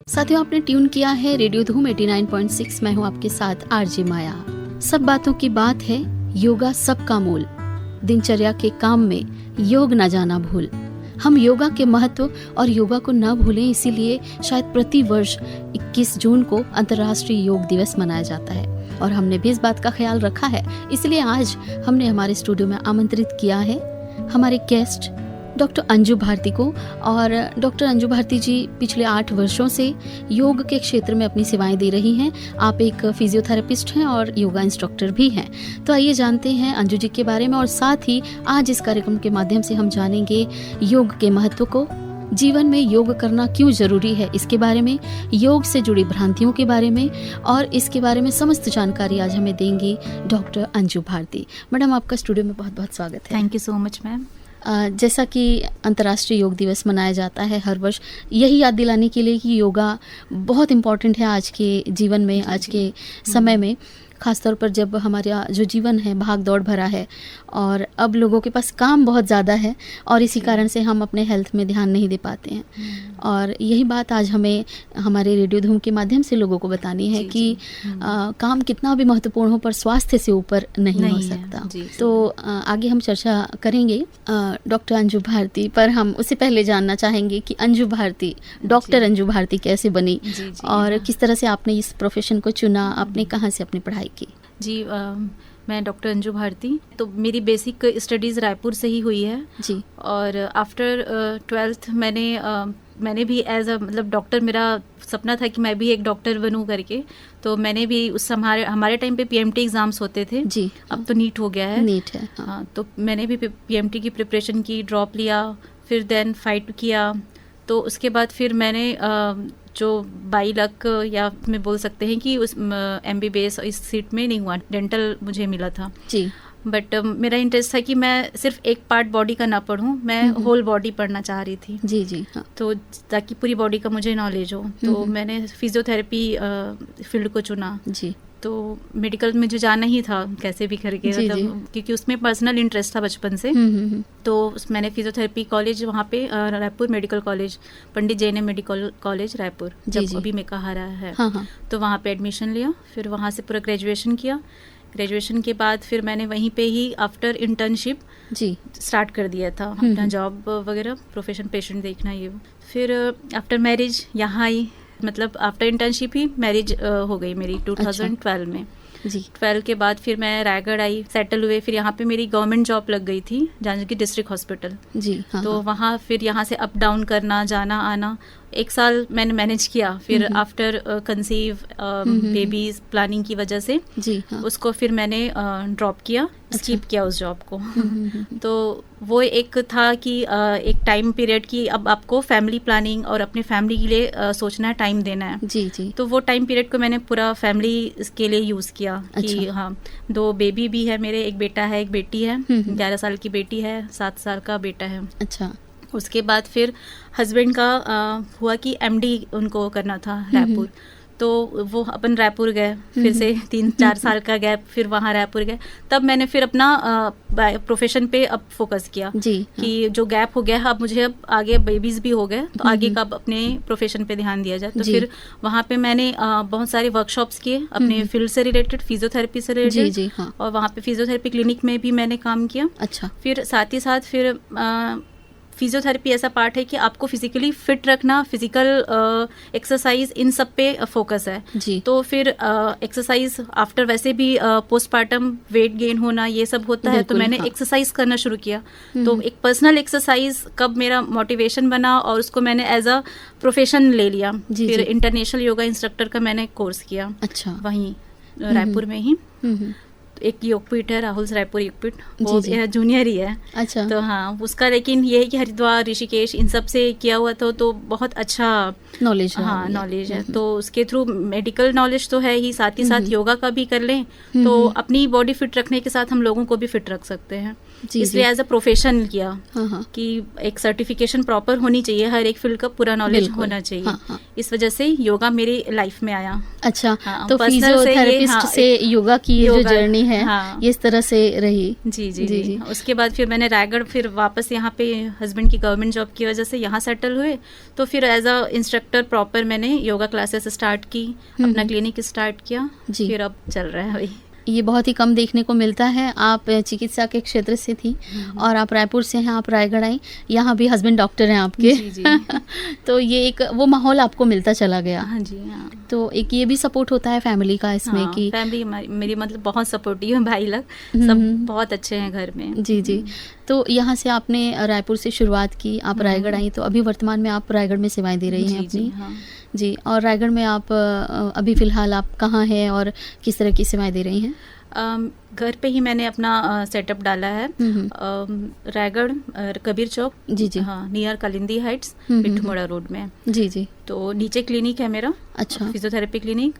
साथियों, आपने ट्यून किया है रेडियो धूम 89.6। मैं हूँ आपके साथ आरजे माया। सब बातों की बात है योगा सबका मूल, दिनचर्या के काम में योग न जाना भूल। हम योगा के महत्व और योगा को न भूलें, इसीलिए शायद प्रति वर्ष 21 जून को अंतर्राष्ट्रीय योग दिवस मनाया जाता है और हमने भी इस बात का ख्याल रखा है। इसलिए आज हमने हमारे स्टूडियो में आमंत्रित किया है हमारे गेस्ट डॉक्टर अंजू भारती को। और डॉक्टर अंजू भारती जी पिछले 8 वर्षों से योग के क्षेत्र में अपनी सेवाएं दे रही हैं। आप एक फिजियोथेरेपिस्ट हैं और योगा इंस्ट्रक्टर भी हैं। तो आइए जानते हैं अंजू जी के बारे में, और साथ ही आज इस कार्यक्रम के माध्यम से हम जानेंगे योग के महत्व को, जीवन में योग करना क्यों जरूरी है इसके बारे में, योग से जुड़ी भ्रांतियों के बारे में, और इसके बारे में समस्त जानकारी आज हमें देंगी डॉक्टर अंजू भारती। मैडम, आपका स्टूडियो में बहुत बहुत स्वागत है। Thank you so much ma'am. जैसा कि अंतर्राष्ट्रीय योग दिवस मनाया जाता है हर वर्ष, यही याद दिलाने के लिए कि योगा बहुत इम्पॉर्टेंट है आज के जीवन में, आज के समय में, ख़ासतौर पर जब हमारा जो जीवन है भाग दौड़ भरा है और अब लोगों के पास काम बहुत ज़्यादा है और इसी कारण से हम अपने हेल्थ में ध्यान नहीं दे पाते हैं। और यही बात आज हमें हमारे रेडियो धूम के माध्यम से लोगों को बतानी है कि काम कितना भी महत्वपूर्ण हो पर स्वास्थ्य से ऊपर नहीं हो सकता। तो आगे हम चर्चा करेंगे डॉक्टर अंजू भारती पर। हम उससे पहले जानना चाहेंगे कि अंजू भारती, डॉक्टर अंजू भारती कैसे बनी और किस तरह से आपने इस प्रोफेशन को चुना, आपने कहाँ से अपनी पढ़ाई की? जी, मैं डॉक्टर अंजू भारती, तो मेरी बेसिक स्टडीज़ रायपुर से ही हुई है जी। और आफ्टर 12th मैंने भी एज अ मतलब डॉक्टर, मेरा सपना था कि मैं भी एक डॉक्टर बनूं करके। तो मैंने भी उस हमारे टाइम पे पीएमटी एग्ज़ाम्स होते थे जी। अब तो नीट हो गया है, नीट है हाँ। तो मैंने भी पीएमटी की प्रिपरेशन की, ड्रॉप लिया, फिर देन फाइट किया। तो उसके बाद फिर मैंने जो बाई लक या मैं बोल सकते हैं कि उस MBBS इस सीट में नहीं हुआ, डेंटल मुझे मिला था जी। बट मेरा इंटरेस्ट था कि मैं सिर्फ एक पार्ट बॉडी का ना पढ़ूं, मैं होल बॉडी पढ़ना चाह रही थी जी जी हाँ। तो ताकि पूरी बॉडी का मुझे नॉलेज हो। तो मैंने फिजियोथेरेपी फील्ड को चुना जी। तो मेडिकल में जो जाना ही था कैसे भी करके, मतलब क्योंकि उसमें पर्सनल इंटरेस्ट था बचपन से। तो मैंने फिजियोथेरेपी कॉलेज वहाँ पे रायपुर मेडिकल कॉलेज, पंडित जैन मेडिकल कॉलेज रायपुर, जब अभी में कहा रहा है, तो वहाँ पे एडमिशन लिया। फिर वहाँ से पूरा ग्रेजुएशन किया। ग्रेजुएशन के बाद फिर मैंने वहीं पे ही आफ्टर इंटर्नशिप जी स्टार्ट कर दिया था अपना जॉब वगैरह, प्रोफेशन पेशेंट देखना ये। फिर आफ्टर मैरिज यहाँ आई, मतलब आफ्टर इंटर्नशिप ही मैरिज हो गई मेरी 2012 में जी। 12 के बाद फिर मैं रायगढ़ आई, सेटल हुए। फिर यहाँ पे मेरी गवर्नमेंट जॉब लग गई थी जानकी डिस्ट्रिक्ट हॉस्पिटल जी। तो वहाँ फिर यहाँ से अप डाउन करना, जाना आना, 1 साल मैंने मैनेज किया। फिर आफ्टर कंसीव बेबी प्लानिंग की वजह से जी उसको फिर मैंने ड्रॉप किया, स्किप किया उस जॉब को। तो वो एक था कि एक टाइम पीरियड की अब आपको फैमिली प्लानिंग और अपने फैमिली के लिए सोचना है, टाइम देना है जी जी। तो वो टाइम पीरियड को मैंने पूरा फैमिली के लिए यूज़ किया कि हाँ, 2 बेबी भी है मेरे, एक बेटा है एक बेटी है, 11 साल की बेटी है, 7 साल का बेटा है। अच्छा। उसके बाद फिर हस्बैंड का हुआ कि MD उनको करना था रायपुर, तो वो अपन रायपुर गए, फिर से 3-4 साल का गैप, फिर वहाँ रायपुर गए। तब मैंने फिर अपना प्रोफेशन पे अब फोकस किया जी कि जो गैप हो गया, अब मुझे अब आगे बेबीज भी हो गए तो आगे का अपने प्रोफेशन पे ध्यान दिया जाए। तो फिर वहाँ पे मैंने बहुत सारे वर्कशॉप्स किए अपने फील्ड से रिलेटेड, फिजियोथेरेपी से रिलेटेड, और वहाँ पे फिजियोथेरेपी क्लिनिक में भी मैंने काम किया। अच्छा। फिर साथ ही साथ फिर फिजियोथेरेपी ऐसा पार्ट है कि आपको फिजिकली फिट रखना, फिजिकल एक्सरसाइज, इन सब पे फोकस है जी। तो फिर एक्सरसाइज आफ्टर वैसे भी पोस्टपार्टम वेट गेन होना ये सब होता है, तो मैंने एक्सरसाइज करना शुरू किया। तो एक पर्सनल एक्सरसाइज कब मेरा मोटिवेशन बना और उसको मैंने एज अ प्रोफेशन ले लिया। फिर इंटरनेशनल योगा इंस्ट्रक्टर का मैंने कोर्स किया। अच्छा। वहीं रायपुर में ही एक योगपीठ है, राहुल रायपुर योगपीठ, वो जूनियर ही है। अच्छा। तो हाँ, उसका लेकिन ये है कि हरिद्वार, ऋषिकेश इन सब से किया हुआ था, तो बहुत अच्छा नॉलेज है। हाँ, नॉलेज है। तो उसके थ्रू मेडिकल नॉलेज तो है ही, साथ ही साथ योगा का भी कर लें तो अपनी बॉडी फिट रखने के साथ हम लोगों को भी फिट रख सकते हैं। इसलिए एज अ प्रोफेशन किया कि एक सर्टिफिकेशन प्रॉपर होनी चाहिए, हर एक फील्ड का पूरा नॉलेज होना चाहिए। इस वजह से योगा मेरी लाइफ में आया। अच्छा, तो फिजियोथेरेपिस्ट से योगा की ये जो जर्नी है ये इस तरह से रही। जी। उसके बाद फिर मैंने रायगढ़, फिर वापस यहाँ पे हस्बैंड की गवर्नमेंट जॉब की वजह से यहाँ सेटल हुए, तो फिर एज अ इंस्ट्रक्टर प्रॉपर मैंने योगा क्लासेस स्टार्ट की, अपना क्लिनिक स्टार्ट किया, फिर अब चल रहा है भाई। ये बहुत ही कम देखने को मिलता है। आप चिकित्सा के क्षेत्र से थी और आप रायपुर से हैं, आप रायगढ़ आई, यहाँ भी हस्बैंड डॉक्टर हैं आपके। जी। तो ये एक वो माहौल आपको मिलता चला गया। हाँ जी, हाँ। तो एक ये भी सपोर्ट होता है फैमिली का इसमें कि फैमिली मेरी मतलब बहुत सपोर्टिव है, भाई लोग सब बहुत अच्छे हैं घर में। जी। तो यहाँ से आपने रायपुर से शुरुआत की, आप रायगढ़ आई, तो अभी वर्तमान में आप रायगढ़ में सेवाएं दे रही हैं अपनी। जी, और रायगढ़ में आप अभी फिलहाल आप कहाँ हैं और किस तरह की सेवाएं दे रही हैं? घर पे ही मैंने अपना सेटअप डाला है, रायगढ़ कबीर चौक। जी। हाँ, नियर कालिंदी हाइट्स, पिट्ठूमोड़ा रोड में। जी। तो नीचे क्लिनिक है मेरा। अच्छा। Physiotherapy clinic.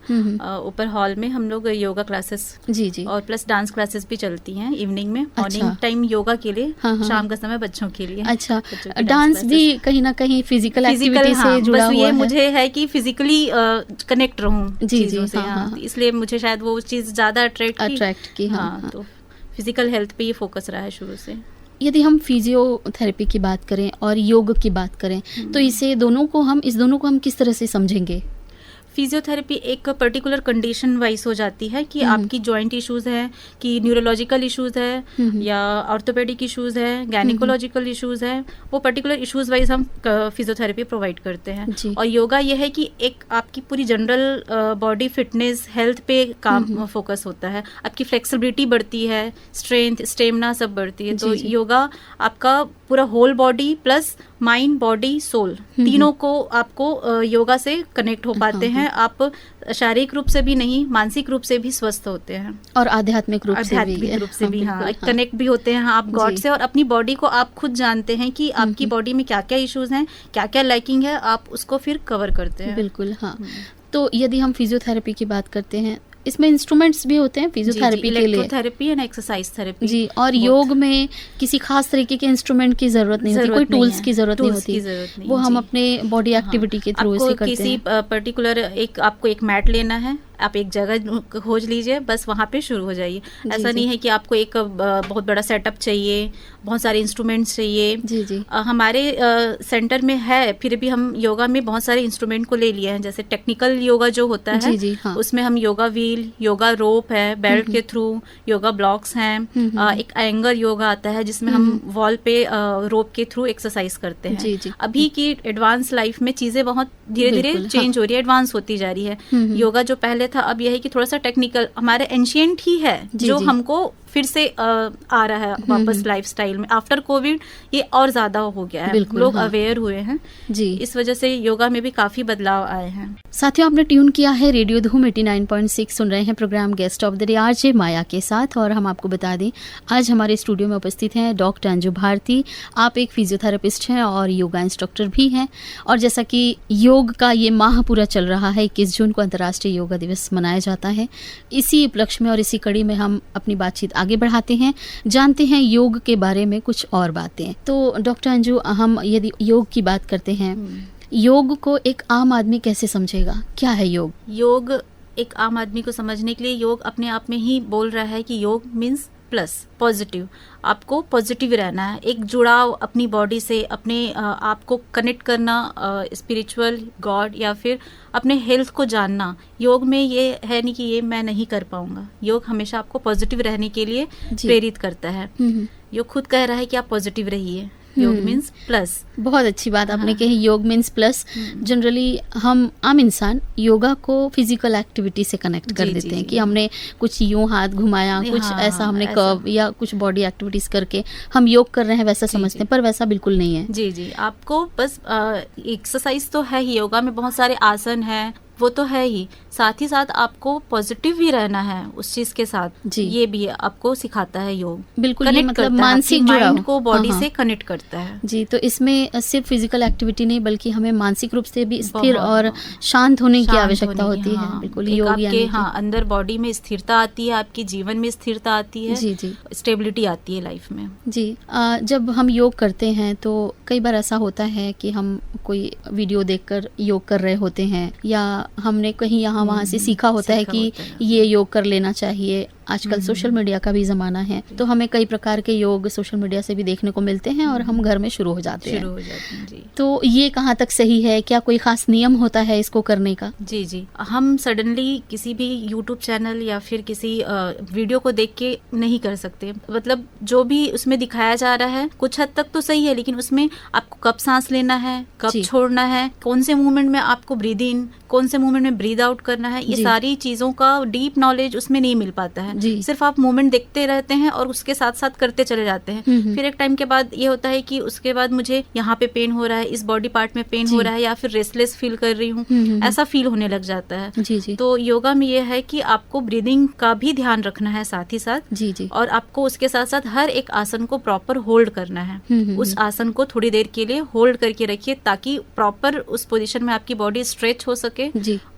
ऊपर हॉल में हम लोग योगा क्लासेस जी और प्लस डांस क्लासेस भी चलती हैं इवनिंग में। मॉर्निंग टाइम योगा के लिए, शाम का समय बच्चों के लिए। अच्छा, डांस भी कहीं ना कहीं फिजिकल एक्टिविटी से जुड़ा हुआ है। मुझे है कि फिजिकली कनेक्ट रहूं चीजों से, इसलिए मुझे शायद वो चीज ज्यादा अट्रैक्ट की। हाँ, तो फिजिकल हेल्थ पे ये फोकस रहा है शुरू से। यदि हम फिजियोथेरेपी की बात करें और योग की बात करें तो इस दोनों को हम किस तरह से समझेंगे? फिजियोथेरेपी एक पर्टिकुलर कंडीशन वाइज हो जाती है कि आपकी जॉइंट इश्यूज है, कि न्यूरोलॉजिकल इश्यूज है, या ऑर्थोपेडिक इश्यूज है, गायनिकोलॉजिकल इश्यूज है, वो पर्टिकुलर इश्यूज वाइज हम फिजियोथेरेपी प्रोवाइड करते हैं। और योगा ये है कि एक आपकी पूरी जनरल बॉडी फिटनेस हेल्थ पे काम फोकस होता है, आपकी फ्लेक्सिबिलिटी बढ़ती है, स्ट्रेंथ स्टेमिना सब बढ़ती है। तो योगा आपका पूरा whole body plus mind body soul तीनों को आपको योगा से कनेक्ट हो पाते हैं। आप शारीरिक रूप से भी नहीं, मानसिक रूप से भी स्वस्थ होते हैं और आध्यात्मिक रूप से भी कनेक्ट भी होते हैं आप गॉड से, और अपनी बॉडी को आप खुद जानते हैं कि आपकी बॉडी में क्या क्या इश्यूज हैं, क्या क्या लैकिंग है, आप उसको फिर कवर करते हैं। बिल्कुल, हाँ। तो यदि हम फिजियोथेरेपी की बात करते हैं, इसमें इंस्ट्रूमेंट्स भी होते हैं फिजियोथेरेपी के लिए, थेरेपी एंड एक्सरसाइज थेरेपी। जी, और योग में किसी खास तरीके के इंस्ट्रूमेंट की जरूरत नहीं होती, कोई टूल्स की जरूरत नहीं होती, वो हम अपने बॉडी एक्टिविटी के थ्रू से करते हैं। किसी पर्टिकुलर आपको एक मैट लेना है, आप एक जगह खोज लीजिए, बस वहाँ पे शुरू हो जाइए। ऐसा नहीं है कि आपको एक बहुत बड़ा सेटअप चाहिए, बहुत सारे इंस्ट्रूमेंट्स चाहिए। जी। हमारे सेंटर में है, फिर भी हम योगा में बहुत सारे इंस्ट्रूमेंट को ले लिए हैं। जैसे टेक्निकल योगा जो होता है, जी, हाँ। उसमें हम योगा व्हील, योगा रोप है, बेल्ट के थ्रू, योगा ब्लॉक्स हैं, एक एंगर योगा आता है जिसमें हम वॉल पे रोप के थ्रू एक्सरसाइज करते हैं। जी। अभी की एडवांस लाइफ में चीजें बहुत धीरे धीरे चेंज हो रही है, एडवांस होती जा रही है। योगा जो पहले था, अब यह है कि थोड़ा सा टेक्निकल, हमारे एंशिएंट ही है जो हमको फिर से आ रहा है वापस लाइफस्टाइल में। आफ्टर कोविड ये और ज्यादा हो गया है, लोग अवेयर हुए हैं जी, इस वजह से योगा में भी काफी बदलाव आए हैं। साथियों, आपने ट्यून किया है रेडियो धूम 89.6, सुन रहे हैं program guest of the day RJ Maya के साथ। और हम आपको बता दें, आज हमारे स्टूडियो में उपस्थित हैं डॉक्टर अंजू भारती। आप एक फिजियोथेरेपिस्ट हैं और योगा इंस्ट्रक्टर भी हैं। और जैसा कि योग का ये माह पूरा चल रहा है, 21 जून को अंतर्राष्ट्रीय योगा दिवस मनाया जाता है, इसी उपलक्ष्य में और इसी कड़ी में हम अपनी बातचीत आगे बढ़ाते हैं, जानते हैं योग के बारे में कुछ और बातें। तो डॉक्टर अंजू, हम यदि योग की बात करते हैं, योग को एक आम आदमी कैसे समझेगा? क्या है योग? योग एक आम आदमी को समझने के लिए, योग अपने आप में ही बोल रहा है कि योग मीन्स प्लस, पॉजिटिव। आपको पॉजिटिव रहना है, एक जुड़ाव अपनी बॉडी से, अपने आप को कनेक्ट करना स्पिरिचुअल, गॉड, या फिर अपने हेल्थ को जानना। योग में ये है नहीं कि ये मैं नहीं कर पाऊंगा। योग हमेशा आपको पॉजिटिव रहने के लिए प्रेरित करता है। योग खुद कह रहा है कि आप पॉजिटिव रहिए। योग मीन्स प्लस। बहुत अच्छी बात आपने कही, योग मीन्स प्लस। जनरली हम आम इंसान योगा को फिजिकल एक्टिविटी से कनेक्ट कर देते हैं कि हमने कुछ यूं हाथ घुमाया, कुछ ऐसा हमने कर्व या कुछ बॉडी एक्टिविटीज करके हम योग कर रहे हैं वैसा समझते हैं, पर वैसा बिल्कुल नहीं है। जी, आपको बस एक्सरसाइज तो है ही। योगा में बहुत सारे आसन हैं, वो तो है ही, साथ ही साथ आपको पॉजिटिव भी रहना है उस चीज के साथ जी। ये भी आपको सिखाता है योग, बिल्कुल, ये मतलब मानसिक माइंड को बॉडी से कनेक्ट करता है जी। तो इसमें सिर्फ फिजिकल एक्टिविटी नहीं बल्कि हमें मानसिक रूप से भी स्थिर और शांत होने की आवश्यकता होती है। बिल्कुल, योग आपके अंदर बॉडी में स्थिरता आती है, आपके जीवन में स्थिरता आती है जी जी, स्टेबिलिटी आती है लाइफ में जी। जब हम योग करते हैं तो कई बार ऐसा होता है कि हम कोई वीडियो देखकर योग कर रहे होते हैं या हमने कहीं यहाँ वहाँ से सीखा होता है कि ये योग कर लेना चाहिए। आजकल सोशल मीडिया का भी ज़माना है तो हमें कई प्रकार के योग सोशल मीडिया से भी देखने को मिलते हैं और हम घर में शुरू हो जाते हैं जी। तो ये कहाँ तक सही है, क्या कोई खास नियम होता है इसको करने का? जी जी, हम सडनली किसी भी यूट्यूब चैनल या फिर किसी वीडियो को देख के नहीं कर सकते। मतलब जो भी उसमें दिखाया जा रहा है कुछ हद तक तो सही है, लेकिन उसमें आपको कब सांस लेना है, कब छोड़ना है, कौन से मूवमेंट में आपको ब्रीद इन, कौन से मूवमेंट में ब्रीद आउट करना है, ये सारी चीजों का डीप नॉलेज उसमें नहीं मिल पाता है। सिर्फ आप मूवमेंट देखते रहते हैं और उसके साथ साथ करते चले जाते हैं। फिर एक टाइम के बाद ये होता है कि उसके बाद मुझे यहाँ पे पेन हो रहा है, इस बॉडी पार्ट में पेन हो रहा है, या फिर रेस्टलेस फील कर रही हूँ, ऐसा फील होने लग जाता है जी। तो योगा में ये है कि आपको ब्रीदिंग का भी ध्यान रखना है साथ ही साथ जी। और आपको उसके साथ साथ हर एक आसन को प्रॉपर होल्ड करना है। उस आसन को थोड़ी देर के लिए होल्ड करके रखिए ताकि प्रॉपर उस पोजीशन में आपकी बॉडी स्ट्रेच हो सके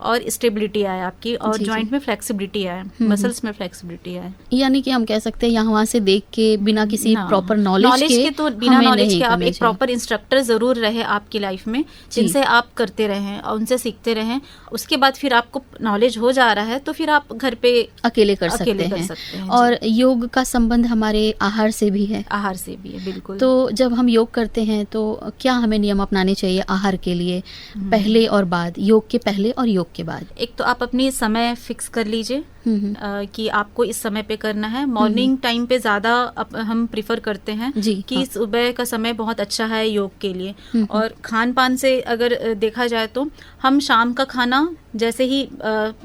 और स्टेबिलिटी आए आपकी, और जॉइंट में फ्लेक्सिबिलिटी आए, मसल्स में फ्लेक्सिबिलिटी आए। यानी कि हम कह सकते हैं यहाँ से देख के बिना किसी प्रॉपर नॉलेज के तो बिना नॉलेज के आप एक प्रॉपर इंस्ट्रक्टर जरूर रहे आपकी लाइफ में, जिनसे आप करते रहें और उनसे सीखते रहें। उसके बाद फिर आपको नॉलेज हो जा रहा है तो फिर आप घर पे अकेले कर सकते हैं। और योग का संबंध हमारे आहार से भी है। आहार से भी है, बिल्कुल। तो जब हम योग करते हैं तो क्या हमें नियम अपनाने चाहिए आहार के लिए, पहले और बाद, योग के पहले और योग के बाद? एक तो आप अपनी समय फिक्स कर लीजिए कि आपको इस समय पे करना है। मॉर्निंग टाइम पे ज्यादा हम प्रिफर करते हैं कि सुबह का समय बहुत अच्छा है योग के लिए। और खान पान से अगर देखा जाए तो हम शाम का खाना जैसे ही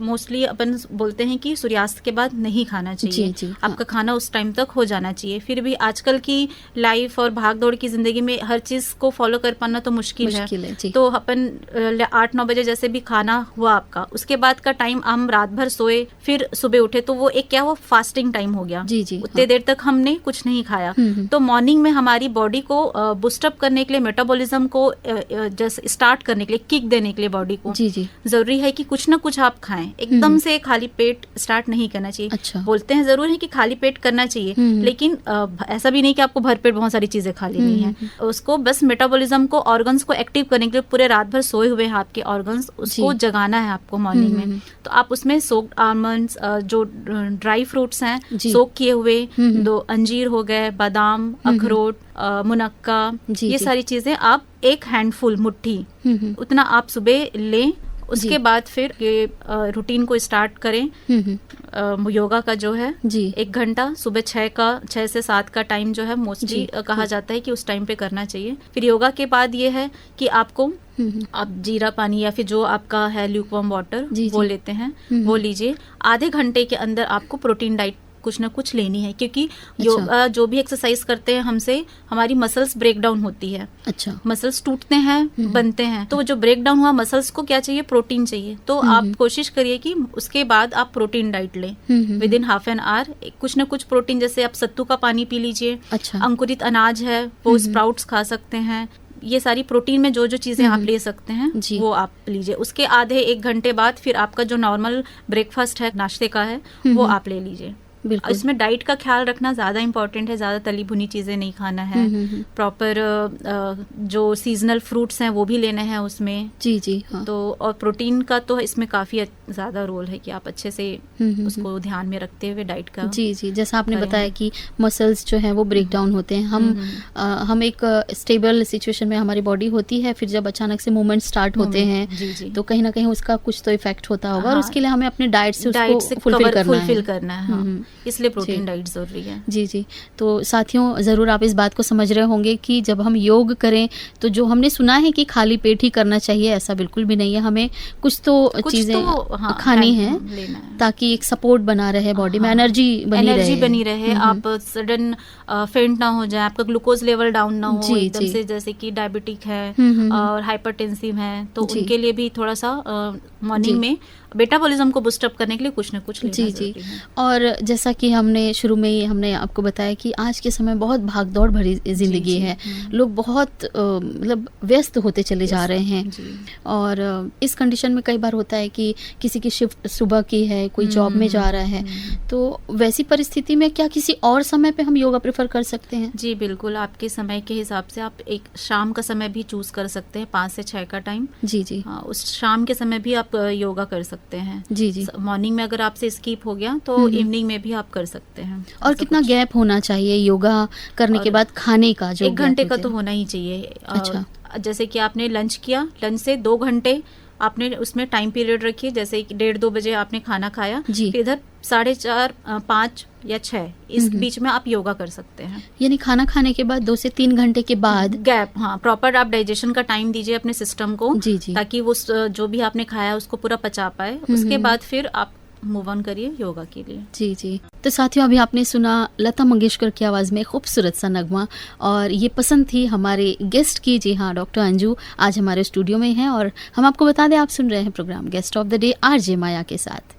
मोस्टली अपन बोलते हैं कि सूर्यास्त के बाद नहीं खाना चाहिए जी, आपका खाना उस टाइम तक हो जाना चाहिए। फिर भी आजकल की लाइफ और भाग दौड़ की जिंदगी में हर चीज को फॉलो कर पाना तो मुश्किल है। तो अपन 8-9 बजे जैसे भी खाना हुआ आपका, उसके बाद का टाइम हम रात भर सोए फिर सुबह उठे तो वो एक क्या वो फास्टिंग टाइम हो गया जी। उतने देर तक हमने कुछ नहीं खाया। तो मॉर्निंग में हमारी बॉडी को बूस्टअप करने के लिए, मेटाबॉलिज्म को जस्ट स्टार्ट करने के लिए, किक देने के लिए बॉडी को जरूरी है कि कुछ ना कुछ आप खाएं। एकदम से खाली पेट स्टार्ट नहीं करना चाहिए। अच्छा। बोलते हैं जरूर है कि खाली पेट करना चाहिए, लेकिन ऐसा भी नहीं कि आपको भरपेट बहुत सारी चीजें खा लेनी है। उसको बस मेटाबॉलिज्म को, ऑर्गन्स को एक्टिव करने के लिए, पूरे रात भर सोए हुए हैं आपके ऑर्गन्स, उसको जगाना है आपको मॉर्निंग में। तो आप उसमें सोक्ड आलमंड्स, जो ड्राई फ्रूट्स हैं सोक किए हुए, 2 अंजीर हो गए, बादाम, अखरोट, मुनक्का, ये सारी चीजें आप एक हैंडफुल, मुट्ठी उतना आप सुबह लें। उसके बाद फिर ये रूटीन को स्टार्ट करें। योगा का जो है 1 घंटा सुबह 6 से 7 का टाइम जो है मोस्टली कहा जाता है कि उस टाइम पे करना चाहिए। फिर योगा के बाद ये है कि आपको आप जीरा पानी या फिर जो आपका है ल्यूकवार्म वाटर वो लेते हैं, वो लीजिए। आधे घंटे के अंदर आपको प्रोटीन डाइट कुछ ना कुछ लेनी है, क्योंकि जो भी एक्सरसाइज करते हैं हमसे, हमारी मसल्स ब्रेक डाउन होती है। अच्छा। मसल्स टूटते हैं, बनते हैं, तो जो ब्रेक डाउन हुआ मसल्स को क्या चाहिए? प्रोटीन चाहिए। तो आप कोशिश करिए कि उसके बाद आप प्रोटीन डाइट लें with in half an hour. कुछ ना कुछ प्रोटीन, जैसे आप सत्तू का पानी पी लीजिए। अच्छा। अंकुरित अनाज है वो स्प्राउट्स खा सकते हैं। ये सारी प्रोटीन में जो चीजें आप ले सकते हैं वो आप लीजिए। उसके आधे 1 घंटे बाद फिर आपका जो नॉर्मल ब्रेकफास्ट है, नाश्ते का है, वो आप ले लीजिए। इसमें डाइट का ख्याल रखना ज्यादा इम्पोर्टेंट है। ज्यादा तली भुनी चीजें नहीं खाना है। प्रॉपर जो सीजनल फ्रूट्स हैं वो भी लेने हैं उसमें जी। हाँ। तो और प्रोटीन का तो इसमें काफी ज्यादा रोल है कि आप अच्छे से उसको ध्यान में रखते हुए डाइट का जी। जैसा आपने बताया कि मसल्स जो हैं वो ब्रेक डाउन होते हैं। हम एक स्टेबल सिचुएशन में हमारी बॉडी होती है, फिर जब अचानक से मूवमेंट स्टार्ट होते हैं तो कहीं ना कहीं उसका कुछ तो इफेक्ट होता होगा। और उसके लिए हमें अपने डाइट से उसको फुलफिल करना है। इसलिए प्रोटीन डाइट जरूरी है। जी जी। तो साथियों, ज़रूर आप इस बात को समझ रहे होंगे कि जब हम योग करें तो जो हमने सुना है कि खाली पेट ही करना चाहिए, ऐसा बिल्कुल भी नहीं है। हमें कुछ तो चीज़ें खानी है ताकि एक सपोर्ट बना रहे बॉडी में, एनर्जी बनी रहे। आप सडन फेंट ना हो जाए, आपका ग्लूकोज लेवल डाउन ना हो एकदम से, जैसे कि डायबिटिक है और हाइपरटेंसिव है, तो उनके लिए भी थोड़ा सा मॉर्निंग में मेटाबॉलिज्म को बूस्ट अप करने के लिए कुछ न कुछ लेना जरूरी है। और जैसा कि हमने शुरू में ही हमने आपको बताया कि आज के समय बहुत भागदौड़ भरी जिंदगी है, लोग बहुत मतलब व्यस्त होते चले जा रहे हैं, और इस कंडीशन में कई बार होता है कि किसी की शिफ्ट सुबह की है, कोई जॉब में जा रहा है, तो वैसी परिस्थिति में क्या किसी और समय पे हम योगा प्रेफर कर सकते हैं? जी बिल्कुल, आपके समय के हिसाब से आप एक शाम का समय भी चूज कर सकते हैं, 5 से 6 का टाइम। जी जी। उस शाम के समय भी आप योगा कर सकते हैं। जी जी। मॉर्निंग में अगर आपसे स्किप हो गया तो इवनिंग में भी आप कर सकते हैं। और कितना गैप होना चाहिए योगा करने के बाद खाने का? जो 1 घंटे का तो होना ही चाहिए। अच्छा। जैसे कि आपने लंच किया, लंच से 2 घंटे आपने उसमें टाइम पीरियड रखिए, जैसे 1:30-2 बजे आपने खाना खाया, फिर इधर 4:30, 5 या 6 इस बीच में आप योगा कर सकते हैं। यानी खाना खाने के बाद 2 से 3 घंटे के बाद गैप, हाँ, प्रॉपर आप डाइजेशन का टाइम दीजिए अपने सिस्टम को। जी जी। ताकि वो जो भी आपने खाया उसको पूरा पचा पाए। उसके बाद फिर आप मूव ऑन करिए योगा के लिए। जी जी। तो साथियों, अभी आपने सुना लता मंगेशकर की आवाज़ में खूबसूरत सा नगमा, और ये पसंद थी हमारे गेस्ट की। जी हाँ, डॉक्टर अंजू आज हमारे स्टूडियो में हैं, और हम आपको बता दें आप सुन रहे हैं program guest of the day RJ Maya के साथ।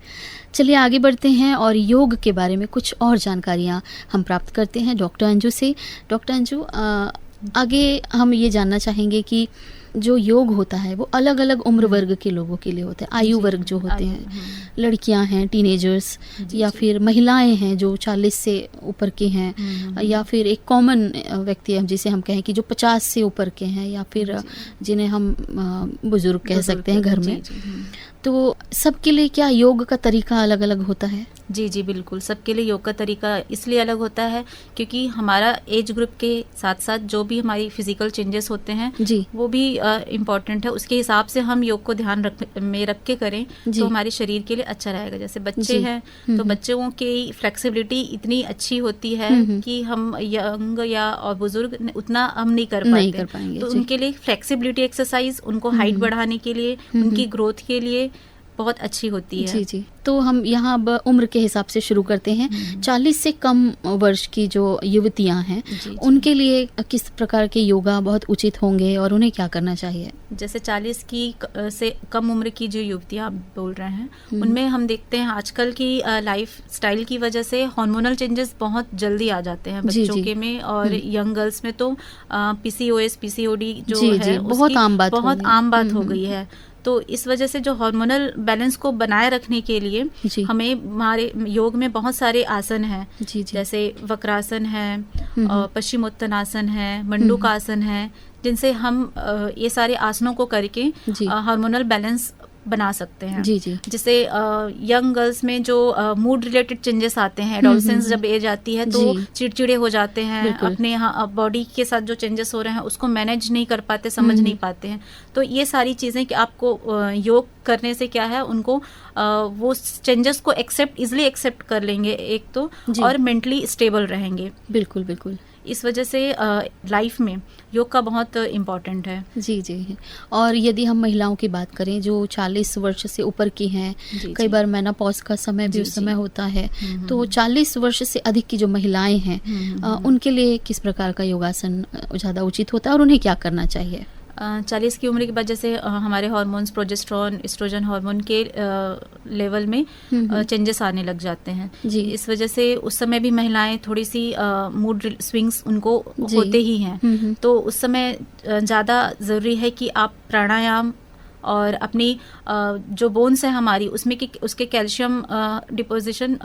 चलिए आगे बढ़ते हैं और योग के बारे में कुछ और जानकारियाँ हम प्राप्त करते हैं डॉक्टर अंजू से। डॉक्टर अंजू, आगे हम ये जानना चाहेंगे कि जो योग होता है वो अलग अलग उम्र वर्ग के लोगों के लिए होता है, आयु वर्ग जो होते हैं, लड़कियां हैं, टीनेजर्स, या फिर महिलाएं हैं जो 40 से ऊपर के हैं, या फिर एक कॉमन व्यक्ति है जिसे हम कहें कि जो 50 से ऊपर के हैं, या फिर जिन्हें हम बुजुर्ग कह सकते हैं घर में। तो सबके लिए क्या योग का तरीका अलग अलग होता है? जी जी बिल्कुल, सबके लिए योग का तरीका इसलिए अलग होता है क्योंकि हमारा एज ग्रुप के साथ साथ जो भी हमारी फिजिकल चेंजेस होते हैं जी, वो भी इम्पोर्टेंट है। उसके हिसाब से हम योग को ध्यान रख के करें तो हमारे शरीर के लिए अच्छा रहेगा। जैसे बच्चे हैं तो बच्चों की फ्लेक्सिबिलिटी इतनी अच्छी होती है कि हम यंग या और बुजुर्ग उतना हम नहीं कर पाएंगे, तो उनके लिए फ्लेक्सिबिलिटी एक्सरसाइज उनको हाइट बढ़ाने के लिए, उनकी ग्रोथ के लिए बहुत अच्छी होती है। जी जी। तो हम यहाँ अब उम्र के हिसाब से शुरू करते हैं। 40 से कम वर्ष की जो युवतियाँ हैं उनके लिए किस प्रकार के योगा बहुत उचित होंगे और उन्हें क्या करना चाहिए? जैसे 40 की से कम उम्र की जो युवतियाँ आप बोल रहे हैं, उनमें हम देखते हैं आजकल की लाइफ स्टाइल की वजह से हार्मोनल चेंजेस बहुत जल्दी आ जाते हैं बच्चों के में, और यंग गर्ल्स में तो PCOS, PCOD जो है बहुत आम बात हो गई है। तो इस वजह से जो हार्मोनल बैलेंस को बनाए रखने के लिए हमें हमारे योग में बहुत सारे आसन हैं, जैसे वक्रासन है, पश्चिमोत्तानासन है, मंडूकासन है, जिनसे हम ये सारे आसनों को करके हार्मोनल बैलेंस बना सकते हैं। जिससे यंग गर्ल्स में जो मूड रिलेटेड चेंजेस आते हैं, एडोलसेंस जब एज आती है तो चिड़चिड़े हो जाते हैं, अपने बॉडी के साथ जो चेंजेस हो रहे हैं उसको मैनेज नहीं कर पाते, समझ नहीं पाते हैं। तो ये सारी चीज़ें कि आपको योग करने से क्या है, उनको वो चेंजेस को इजिली एक्सेप्ट कर लेंगे एक तो, और मेंटली स्टेबल रहेंगे। बिल्कुल बिल्कुल। इस वजह से लाइफ में योग का बहुत इम्पोर्टेंट है। जी जी। और यदि हम महिलाओं की बात करें जो 40 वर्ष से ऊपर की हैं, कई बार मेनोपॉज का समय भी उस समय होता है, तो 40 वर्ष से अधिक की जो महिलाएं हैं उनके लिए किस प्रकार का योगासन ज़्यादा उचित होता है और उन्हें क्या करना चाहिए? 40 की उम्र के बाद जैसे हमारे हार्मोन्स, प्रोजेस्टेरोन, एस्ट्रोजन हार्मोन के लेवल में चेंजेस आने लग जाते हैं। इस वजह से उस समय भी महिलाएं थोड़ी सी मूड स्विंग्स उनको होते ही हैं। तो उस समय ज़्यादा ज़रूरी है कि आप प्राणायाम और अपनी जो बोन्स है हमारी उसमें उसके कैल्शियम डिपोजिशन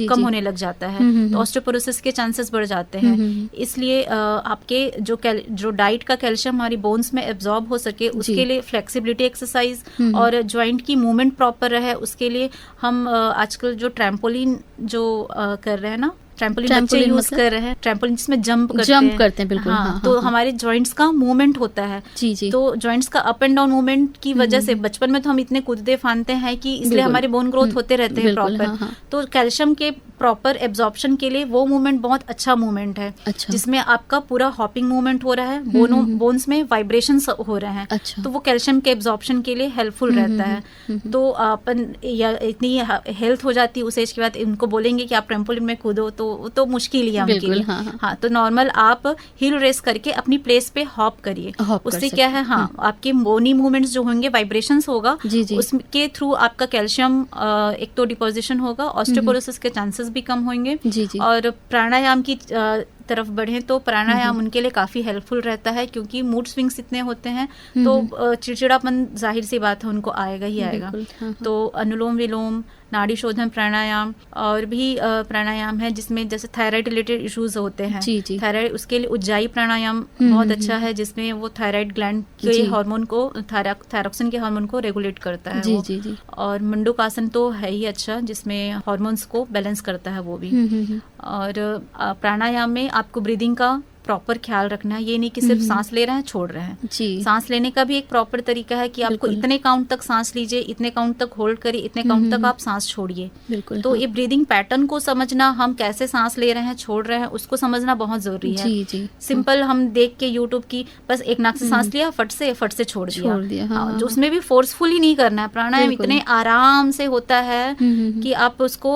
कम होने लग जाता है, तो ऑस्टियोपोरोसिस के चांसेस बढ़ जाते हैं। इसलिए आपके जो डाइट का कैल्शियम हमारी बोन्स में एब्जॉर्ब हो सके उसके लिए फ्लेक्सिबिलिटी एक्सरसाइज और जॉइंट की मूवमेंट प्रॉपर रहे, उसके लिए हम आजकल जो ट्रैम्पोलिन जो कर रहे हैं ना, ट्रैम्पोलिन बच्चे यूज कर रहे हैं, ट्रैम्पोलिन जिसमें जंप करते हैं बिल्कुल। हाँ, तो हमारे जॉइंट्स का मूवमेंट होता है। तो जॉइंट्स का अप एंड डाउन मूवमेंट की वजह से बचपन में तो हम इतने कूदते फानते हैं कि इसलिए हमारे बोन ग्रोथ होते रहते हैं प्रॉपर। तो कैल्शियम के प्रॉपर एब्जॉर्प्शन के लिए वो मूवमेंट बहुत अच्छा मूवमेंट है। अच्छा। जिसमें आपका पूरा हॉपिंग मूवमेंट हो रहा है, बोन्स में वाइब्रेशंस हो रहे हैं। अच्छा। तो वो कैल्शियम के एब्जॉर्प्शन के लिए हेल्पफुल रहता है। तो अपन या इतनी हेल्थ हो जाती है उस एज के बाद, इनको बोलेंगे कि आप ट्रैम्पोलिन में कूदो तो मुश्किल ही है उनके लिए। हाँ, तो नॉर्मल आप हिल रेस करके अपनी प्लेस पे हॉप करिए। उससे क्या है, हाँ, आपके बोनी मूवमेंट्स जो होंगे, वाइब्रेशंस होगा, उसके थ्रू आपका कैल्शियम एक तो डिपोजिशन होगा, ऑस्टियोपोरोसिस के चांसेस भी कम होंगे। और प्राणायाम की तरफ बढ़े तो प्राणायाम उनके लिए काफी हेल्पफुल रहता है, क्योंकि मूड स्विंग्स इतने होते हैं तो चिड़चिड़ापन जाहिर सी बात है उनको आएगा ही आएगा। तो अनुलोम विलोम, नाड़ी शोधन प्राणायाम और भी प्राणायाम है जिसमें जैसे थायराइड रिलेटेड इश्यूज होते हैं, थायराइड, उसके लिए उज्जाई प्राणायाम बहुत अच्छा है, जिसमें वो थायराइड ग्लैंड के हार्मोन को, थायरॉक्सिन के हार्मोन को रेगुलेट करता है वो। और मंडूकासन तो है ही अच्छा, जिसमें हार्मोन्स को बैलेंस करता है वो भी। और प्राणायाम में आपको ब्रीदिंग का प्रॉपर ख्याल रखना है। ये नहीं कि सिर्फ सांस ले रहे हैं छोड़ रहे हैं। सांस लेने का भी एक प्रॉपर तरीका है कि आपको इतने काउंट तक सांस लीजिए, इतने काउंट तक होल्ड करिए, इतने काउंट तक आप सांस छोड़िए। तो ये ब्रीदिंग पैटर्न को समझना, हम कैसे सांस ले रहे हैं छोड़ रहे हैं, उसको समझना बहुत जरूरी है। सिंपल हम देख के यूट्यूब की बस एक नाक से सांस लिया, फट से छोड़ दिया। जो उसमें भी फोर्सफुली नहीं करना है। प्राणायाम इतने आराम से होता है कि आप उसको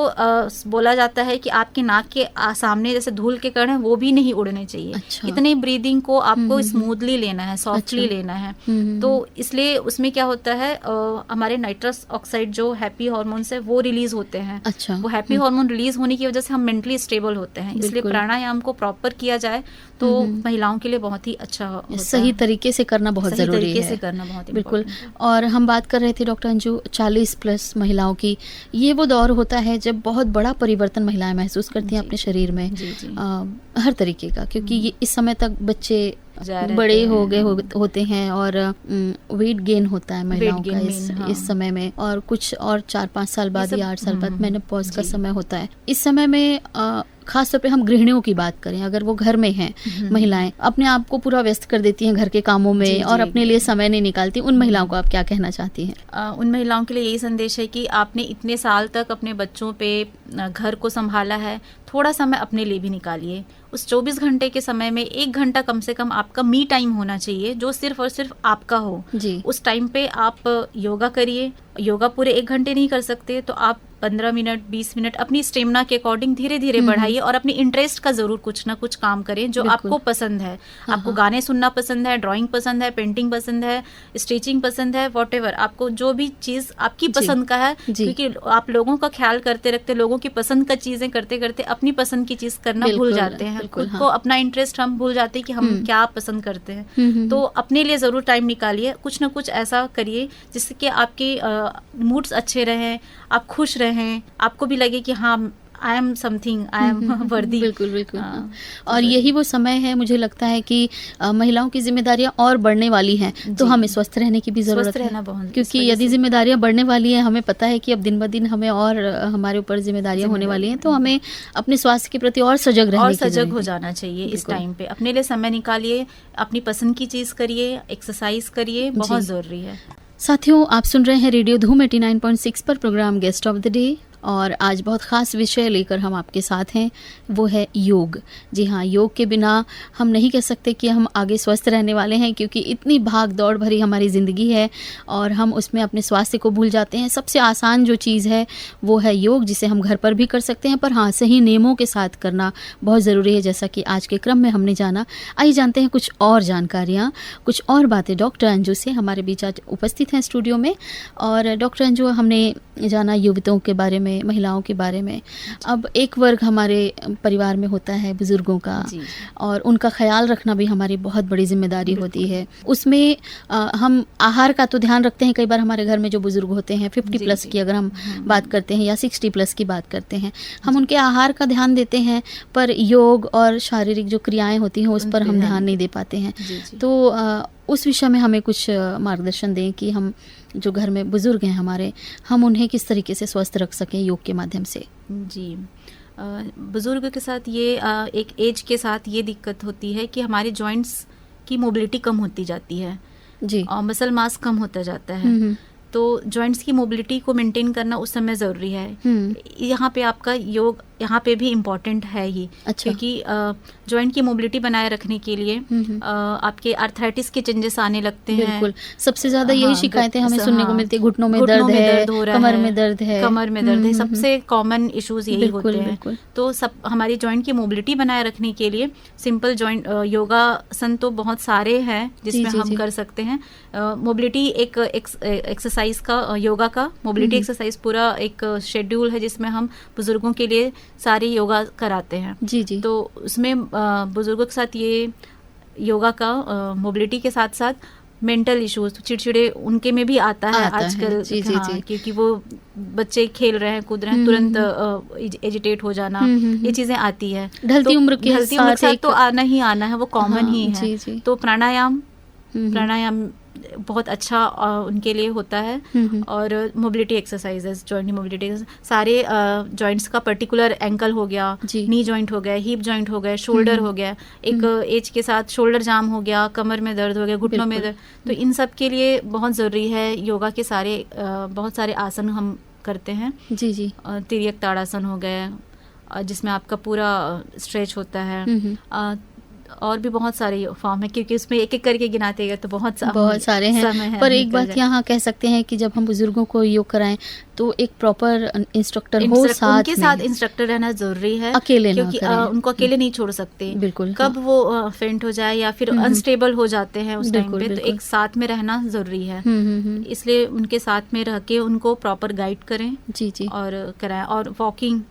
बोला जाता है कि आपके नाक के सामने जैसे धूल के कण है वो भी नहीं उड़ने चाहिए। अच्छा। इतने ब्रीदिंग को आपको स्मूथली लेना है, सॉफ्टली लेना है। तो इसलिए उसमें क्या होता है, हमारे नाइट्रस ऑक्साइड जो हैप्पी हॉर्मोन्स है वो रिलीज होते हैं। अच्छा। वो हैप्पी हार्मोन रिलीज होने की वजह से हम मेंटली स्टेबल होते हैं। इसलिए प्राणायाम को प्रॉपर किया जाए तो महिलाओं के लिए बहुत ही अच्छा होता है। सही तरीके से करना बहुत जरूरी है। सही तरीके से करना बहुत बिल्कुल। और हम बात कर रहे थे डॉक्टर अंजू 40+ महिलाओं की, ये वो दौर होता है जब बहुत बड़ा परिवर्तन महिलाएं महसूस करती हैं अपने शरीर में, हर तरीके का, क्योंकि ये इस समय तक बच्चे बड़े हो गए होते हैं और वेट गेन होता है महिलाओं का इस समय में, और कुछ और 4-5 साल बाद या 8 साल बाद मेनोपॉज का समय होता है। इस समय में खास तौर पे हम गृहिणियों की बात करें, अगर वो घर में हैं महिलाएं, अपने आप को पूरा व्यस्त कर देती हैं घर के कामों में और अपने लिए समय नहीं निकालती, उन महिलाओं को आप क्या कहना चाहती हैं? उन महिलाओं के लिए यही संदेश है कि आपने इतने साल तक अपने बच्चों पे, घर को संभाला है, थोड़ा समय अपने लिए भी निकालिए। उस 24 घंटे के समय में 1 घंटा कम से कम आपका मी टाइम होना चाहिए, जो सिर्फ और सिर्फ आपका हो। उस टाइम पे आप योगा करिए। योगा पूरे 1 घंटे नहीं कर सकते तो आप 15 मिनट 20 मिनट अपनी स्टेमिना के अकॉर्डिंग धीरे धीरे बढ़ाइए, और अपनी इंटरेस्ट का जरूर कुछ ना कुछ काम करें जो आपको पसंद है। आपको गाने सुनना पसंद है, ड्राइंग पसंद है, पेंटिंग पसंद है, स्टिचिंग पसंद है, व्हाटएवर, आपको जो भी चीज आपकी पसंद का है, क्योंकि आप लोगों का ख्याल करते रखते, लोगों की पसंद का चीजें करते करते अपनी पसंद की चीज करना भूल जाते हैं। खुद को अपना इंटरेस्ट हम भूल जाते हैं कि हम क्या पसंद करते हैं। तो अपने लिए जरूर टाइम निकालिए, कुछ ना कुछ ऐसा करिए जिससे कि आपके मूड्स अच्छे रहें, आप खुश रहें, आपको भी लगे कि हाँ I am something, I am वर्दी। बिल्कुल। और यही वो समय है, मुझे लगता है कि महिलाओं की जिम्मेदारियां और बढ़ने वाली हैं, तो हमें स्वस्थ रहने की भी जरूरत है, क्योंकि यदि जिम्मेदारियां बढ़ने वाली हैं, हमें पता है कि अब दिन ब दिन हमें और हमारे ऊपर जिम्मेदारियां होने वाली हैं, तो हमें अपने स्वास्थ्य के प्रति और सजग हो जाना चाहिए। इस टाइम पे अपने लिए समय निकालिए, अपनी पसंद की चीज करिए, एक्सरसाइज करिए, बहुत जरूरी है। साथियों, आप सुन रहे हैं रेडियो धूम 89.6 पर program guest of the day, और आज बहुत ख़ास विषय लेकर हम आपके साथ हैं, वो है योग। जी हाँ, योग के बिना हम नहीं कह सकते कि हम आगे स्वस्थ रहने वाले हैं, क्योंकि इतनी भाग दौड़ भरी हमारी ज़िंदगी है और हम उसमें अपने स्वास्थ्य को भूल जाते हैं। सबसे आसान जो चीज़ है वो है योग, जिसे हम घर पर भी कर सकते हैं, पर हाँ, सही नियमों के साथ करना बहुत ज़रूरी है, जैसा कि आज के क्रम में हमने जाना। आइए जानते हैं कुछ और जानकारियाँ, कुछ और बातें डॉक्टर अंजू से। हमारे बीच आज उपस्थित हैं स्टूडियो में। और डॉक्टर अंजू, हमने जाना युवतियों के बारे में, महिलाओं के बारे में। अब एक वर्ग हमारे परिवार में होता है बुजुर्गों का, और उनका ख्याल रखना भी हमारी बहुत बड़ी जिम्मेदारी होती है। उसमें हम आहार का तो ध्यान रखते हैं। कई बार हमारे घर में जो बुजुर्ग होते हैं 50+ की अगर हम बात करते हैं, या 60+ की बात करते हैं, हम उनके आहार का ध्यान देते हैं, पर योग और शारीरिक जो क्रियाएं होती हैं उस पर हम ध्यान नहीं दे पाते हैं। तो उस विषय में हमें कुछ मार्गदर्शन दें कि हम जो घर में बुजुर्ग हैं हमारे, हम उन्हें किस तरीके से स्वस्थ रख सकें योग के माध्यम से। जी, बुजुर्ग के साथ ये एक एज के साथ ये दिक्कत होती है कि हमारे जॉइंट्स की मोबिलिटी कम होती जाती है जी, और मसल मास कम होता जाता है। तो जॉइंट्स की मोबिलिटी को मेंटेन करना उस समय ज़रूरी है। यहाँ पे आपका योग यहाँ पे भी इम्पोर्टेंट है ही। अच्छा। क्योंकि जॉइंट की मोबिलिटी बनाए रखने के लिए आपके आर्थराइटिस के चेंजेस आने लगते हैं। बिल्कुल, सबसे ज्यादा यही शिकायतें हमें सुनने को मिलती है, घुटनों में दर्द है, कमर में दर्द है, सबसे कॉमन इश्यूज यही होते हैं। तो सब हमारी जॉइंट की मोबिलिटी बनाए रखने के लिए सिंपल जॉइंट योगासन तो बहुत सारे हैं जिसमें हम कर सकते हैं। मोबिलिटी एक एक्सरसाइज का, योगा का मोबिलिटी एक्सरसाइज पूरा एक शेड्यूल है जिसमें हम बुजुर्गों के लिए सारे योगा कराते हैं। जी जी। तो उसमें बुजुर्गों के साथ ये योगा का मोबिलिटी के साथ साथ मेंटल इश्यूज, चिड़चिड़े उनके में भी आता है आजकल। जी, जी, जी। क्योंकि वो बच्चे खेल रहे हैं, कूद रहे हैं, तुरंत एजिटेट हो जाना, ये चीजें आती है। ढलती उम्र के साथ तो आना ही आना है, वो कॉमन ही है। जी, जी। तो प्राणायाम बहुत अच्छा उनके लिए होता है। और मोबिलिटी एक्सरसाइजेस, जॉइंट मोबिलिटी सारे जॉइंट्स का, पर्टिकुलर एंकल हो गया, नी जॉइंट हो गया, हिप जॉइंट हो गया, शोल्डर हो गया, एक एज के साथ शोल्डर जाम हो गया, कमर में दर्द हो गया, घुटनों में दर्द, तो इन सब के लिए बहुत ज़रूरी है योगा के सारे बहुत सारे आसन हम करते हैं। जी जी। तिर्यक ताड़ासन हो गया जिसमें आपका पूरा स्ट्रेच होता है। और भी बहुत सारे फॉर्म है, क्योंकि उसमें एक एक करके गिनाते गए तो बहुत सारे हैं। पर एक बात यहाँ कह सकते हैं कि जब हम बुजुर्गों को योग कराएं तो एक प्रॉपर इंस्ट्रक्टर हो साथ, उनके साथ इंस्ट्रक्टर रहना जरूरी है। अकेले क्योंकि उनको अकेले नहीं छोड़ सकते। बिल्कुल। कब वो फेंट हो जाए या फिर अनस्टेबल हो जाते हैं उस टाइम पे, तो एक साथ में रहना जरूरी है। इसलिए उनके साथ में रह के उनको प्रॉपर गाइड करें। जी जी। और कराएं। और वॉकिंग